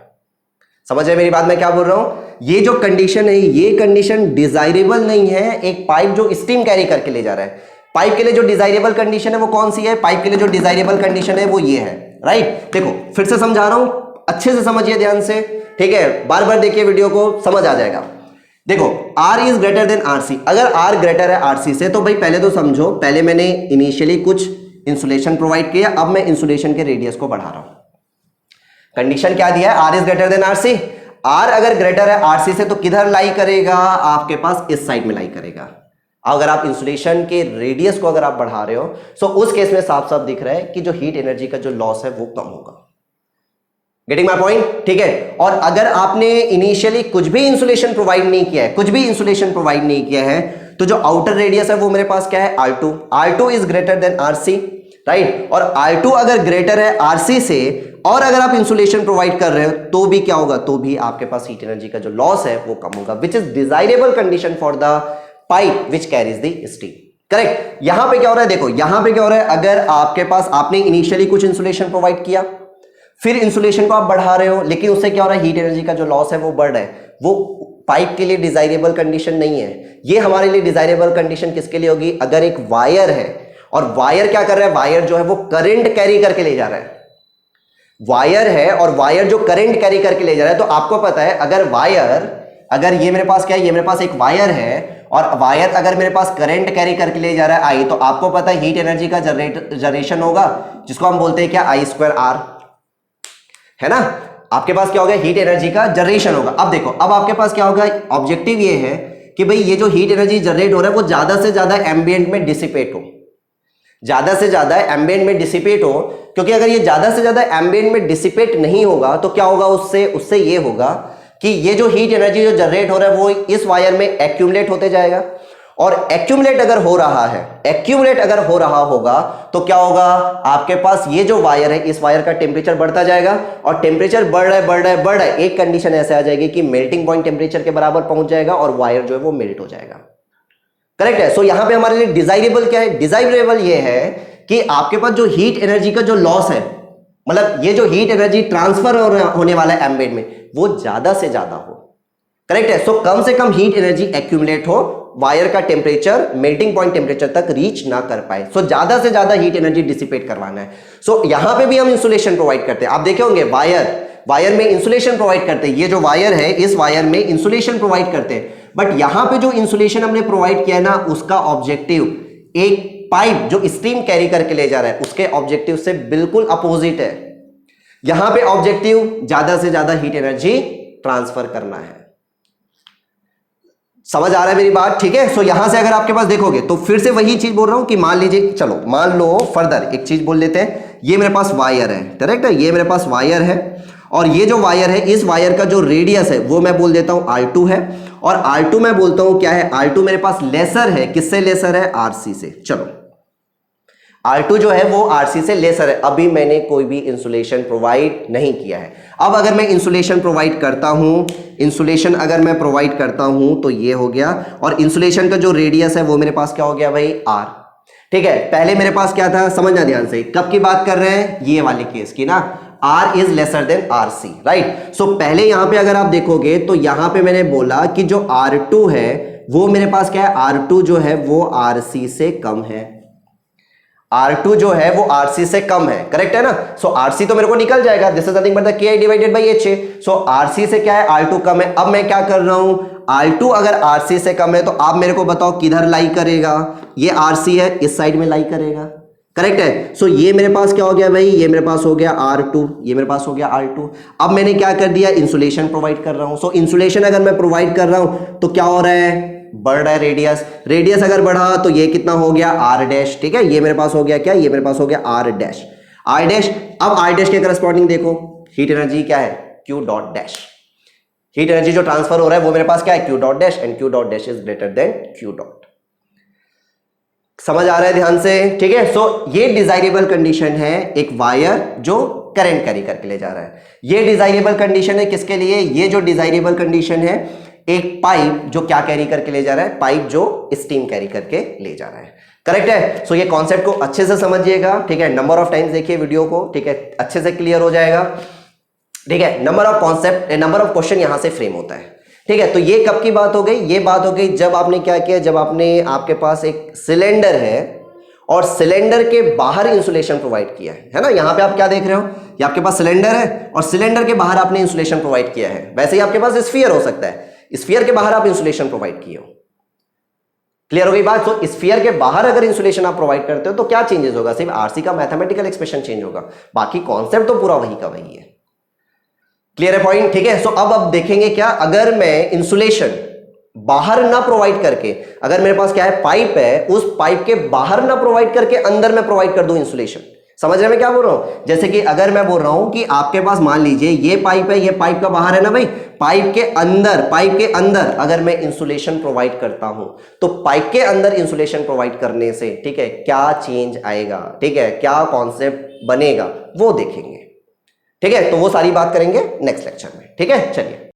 समझ रहे मेरी बात, मैं क्या बोल रहा हूं? ये जो कंडीशन है ये कंडीशन डिजायरेबल नहीं है एक पाइप जो स्टीम कैरी करके ले जा रहा है। पाइप के लिए जो डिजायरेबल कंडीशन है वो कौन सी है, पाइप के लिए जो डिजायरेबल कंडीशन है वो ये है, राइट। देखो फिर से समझा रहा हूं, अच्छे से समझिए ध्यान से, ठीक है, बार बार देखिए वीडियो को, समझ आ जाएगा। देखो R is greater then RC, अगर R ग्रेटर है RC से तो भाई पहले तो समझो, पहले मैंने इनिशियली कुछ इंसुलेशन प्रोवाइड किया, अब मैं इंसुलेशन के रेडियस को बढ़ा रहा हूं। कंडीशन क्या दिया है, R is greater then RC। R अगर ग्रेटर है RC से तो किधर लाई करेगा, आपके पास इस साइड में लाई करेगा। अगर आप इंसुलेशन के रेडियस को अगर आप बढ़ा रहे हो तो उस केस में साफ साफ दिख रहा है कि जो हीट एनर्जी का जो लॉस है वो कम होगा। गेटिंग माय पॉइंट, ठीक है। और अगर आपने इनिशियली कुछ भी इंसुलेशन प्रोवाइड नहीं किया है, कुछ भी इंसुलेशन प्रोवाइड नहीं किया है, तो जो आउटर रेडियस है वो मेरे पास क्या है, R2। R2 is greater then RC, right. और R2 अगर ग्रेटर है RC से और अगर आप इंसुलेशन प्रोवाइड कर रहे हो तो भी क्या होगा, तो भी आपके पास हीट एनर्जी का जो लॉस है वो कम होगा, which is desirable condition for the pipe which carries the steam. Correct. यहां पे क्या हो रहा है, देखो यहां पे क्या हो रहा है, अगर आपके पास आपने इनिशियली कुछ इंसुलेशन प्रोवाइड किया, फिर इंसुलेशन को आप बढ़ा रहे हो, लेकिन उससे क्या हो रहा है, हीट एनर्जी का जो लॉस है वो बढ़ रहा है। वो पाइप के लिए डिजायरेबल कंडीशन नहीं है। ये हमारे लिए डिजायरेबल कंडीशन किसके लिए होगी, अगर एक वायर है और वायर क्या कर रहा है, वायर जो है वो करंट कैरी करके ले जा रहा है। वायर है और वायर जो करंट कैरी करके ले जा रहा है, तो आपको पता है अगर वायर, अगर ये मेरे पास क्या है, ये मेरे पास एक वायर है और वायर अगर मेरे पास करंट कैरी करके ले जा रहा है आई, तो आपको पता है हीट एनर्जी का जनरेशन होगा, जिसको हम बोलते हैं क्या, I²R, है ना। आपके पास क्या होगा, हीट एनर्जी का जनरेशन होगा। अब देखो, अब आपके पास क्या होगा, ऑब्जेक्टिव ये है कि भाई ये जो हीट एनर्जी जनरेट हो रहा है वो ज्यादा से ज्यादा एम्बिएंट में डिसिपेट हो, ज्यादा से ज्यादा एम्बिएंट में डिसिपेट हो, क्योंकि अगर ये ज्यादा से ज्यादा एम्बिएंट में डिसिपेट नहीं होगा तो क्या होगा, उससे ये होगा कि ये जो हीट एनर्जी जो जनरेट हो रहा है वो इस वायर में एक्यूमुलेट होते जाएगा, और एक्यूमुलेट अगर हो रहा है, एक्यूमुलेट अगर हो रहा होगा तो क्या होगा, आपके पास ये जो वायर है इस वायर का टेम्परेचर बढ़ता जाएगा, और टेम्परेचर बढ़ रहा है, एक कंडीशन ऐसे आ जाएगी कि मेल्टिंग पॉइंट टेम्परेचर के बराबर पहुंच जाएगा और वायर जो है वो मेल्ट हो जाएगा। करेक्ट है। सो यहां पे हमारे लिए डिजायरेबल क्या है, डिजायरेबल ये है कि आपके पास जो हीट एनर्जी का जो लॉस है, मतलब ये जो हीट एनर्जी ट्रांसफर होने वाला है एम्बिएंट में, वो ज्यादा से ज्यादा हो। करेक्ट है। सो कम से कम हीट एनर्जी एक्यूमुलेट हो, वायर का टेम्परेचर मेल्टिंग पॉइंट टेम्परेचर तक रीच ना कर पाए। सो ज्यादा से ज्यादा हीट एनर्जी डिसिपेट करवाना है। सो यहां पे भी हम इंसुलेशन प्रोवाइड करते हैं, आप देखे होंगे वायर में इंसुलेशन प्रोवाइड करते हैं, ये जो वायर है इस वायर में इंसुलेशन प्रोवाइड करते हैं, बट यहां पे जो इंसुलेशन हमने प्रोवाइड किया है ना, उसका ऑब्जेक्टिव एक पाइप जो स्टीम कैरी करके ले जा रहा है उसके ऑब्जेक्टिव से बिल्कुल अपोजिट है। यहां पे ऑब्जेक्टिव ज्यादा से ज्यादा हीट एनर्जी ट्रांसफर करना है। समझ आ रहा है मेरी बात, ठीक है। सो यहां से अगर आपके पास देखोगे तो फिर से वही चीज बोल रहा हूं कि मान लीजिए, चलो मान लो फर्दर एक चीज बोल लेते हैं, ये मेरे पास वायर है, करेक्ट है, ये मेरे पास वायर है, और ये जो वायर है इस वायर का जो रेडियस है वो मैं बोल देता हूं R2 है, और R2 मैं बोलता हूं क्या है, R2 मेरे पास लेसर है, किससे लेसर है, RC से। चलो R2 जो है वो RC से लेसर है, अभी मैंने कोई भी इंसुलेशन प्रोवाइड नहीं किया है। अब अगर मैं इंसुलेशन प्रोवाइड करता हूं, इंसुलेशन अगर मैं प्रोवाइड करता हूं तो ये हो गया, और इंसुलेशन का जो रेडियस है वो मेरे पास क्या हो गया भाई, R। ठीक है, पहले मेरे पास क्या था, समझना ध्यान से, कब की बात कर रहे हैं, ये वाले केस की ना, R is lesser than RC, right. So पहले यहां पे अगर आप देखोगे तो यहां पे मैंने बोला कि जो R2 है वो मेरे पास क्या है, R2 जो है वो RC से कम है, R2 जो है वो RC से कम है, करेक्ट है ना। सो RC तो मेरे को निकल जाएगा, this is nothing but the KI divided by HA। So RC से क्या है, R2 कम है। अब मैं क्या कर रहा हूं, R2 अगर RC से कम है तो आप मेरे को बताओ किधर लाई करेगा, ये RC है इस साइड में लाई करेगा, करेक्ट है। सो ये मेरे पास क्या हो गया भाई, ये मेरे पास हो गया R2, ये मेरे पास हो गया R2। अब मैंने क्या कर दिया, इंसुलेशन प्रोवाइड कर रहा हूं। सो इंसुलेशन अगर मैं प्रोवाइड कर रहा हूं तो क्या हो रहा है, बढ़ रहा है रेडियस, रेडियस अगर बढ़ा तो ये कितना हो गया आर डैश, ठीक है, ये मेरे पास हो गया क्या, ये मेरे पास हो गया आर डैश, आर डैश। अब आर डैश के करस्पॉन्डिंग देखो हीट एनर्जी क्या है, Q dot dash, heat energy जो ट्रांसफर हो रहा है वो मेरे पास क्या है, Q dot dash, and Q dot dash is greater then Q dot. समझ आ रहा है ध्यान से, ठीक है। सो ये डिजायरेबल कंडीशन है एक वायर जो करंट कैरी करके ले जा रहा है। ये डिजायरेबल कंडीशन है किसके लिए, ये जो डिजायरेबल कंडीशन है एक पाइप जो क्या कैरी करके ले जा रहा है, पाइप जो स्टीम कैरी करके ले जा रहा है, करेक्ट है। सो ये कॉन्सेप्ट को अच्छे से समझिएगा, ठीक है, नंबर ऑफ टाइम्स देखिए वीडियो को, ठीक है, अच्छे से क्लियर हो जाएगा, ठीक है। Number of concept, number of question यहां से फ्रेम होता है, ठीक है। तो ये कब की बात हो गई, ये बात हो गई जब आपने क्या किया, जब आपने आपके पास एक सिलेंडर है और सिलेंडर के बाहर इंसुलेशन प्रोवाइड किया है ना, यहां पे आप क्या देख रहे हो, ये आपके पास सिलेंडर है और सिलेंडर के बाहर आपने इंसुलेशन प्रोवाइड किया है। वैसे ही आपके पास स्फीयर हो सकता है, स्फीयर के बाहर आप इंसुलेशन प्रोवाइड किए हो, क्लियर हो गई बात। तो स्फीयर के बाहर अगर इंसुलेशन आप प्रोवाइड करते हो तो क्या चेंजेस होगा, सिर्फ आरसी का मैथमेटिकल एक्सप्रेशन चेंज होगा, बाकी कॉन्सेप्ट तो पूरा वही का वही है, क्लियर है पॉइंट, ठीक है। सो अब देखेंगे क्या, अगर मैं इंसुलेशन बाहर ना प्रोवाइड करके, अगर मेरे पास क्या है पाइप है, उस पाइप के बाहर ना प्रोवाइड करके अंदर में प्रोवाइड कर दूं इंसुलेशन, समझ रहे हैं मैं क्या बोल रहा हूं। जैसे कि अगर मैं बोल रहा हूं कि आपके पास मान लीजिए ये पाइप है, ये पाइप का बाहर है ना भाई, पाइप के अंदर अगर मैं इंसुलेशन प्रोवाइड करता हूं तो पाइप के अंदर इंसुलेशन प्रोवाइड करने से, ठीक है, क्या चेंज आएगा, ठीक है, क्या कॉन्सेप्ट बनेगा वो देखेंगे, ठीक है। तो वो सारी बात करेंगे नेक्स्ट लेक्चर में, ठीक है, चलिए।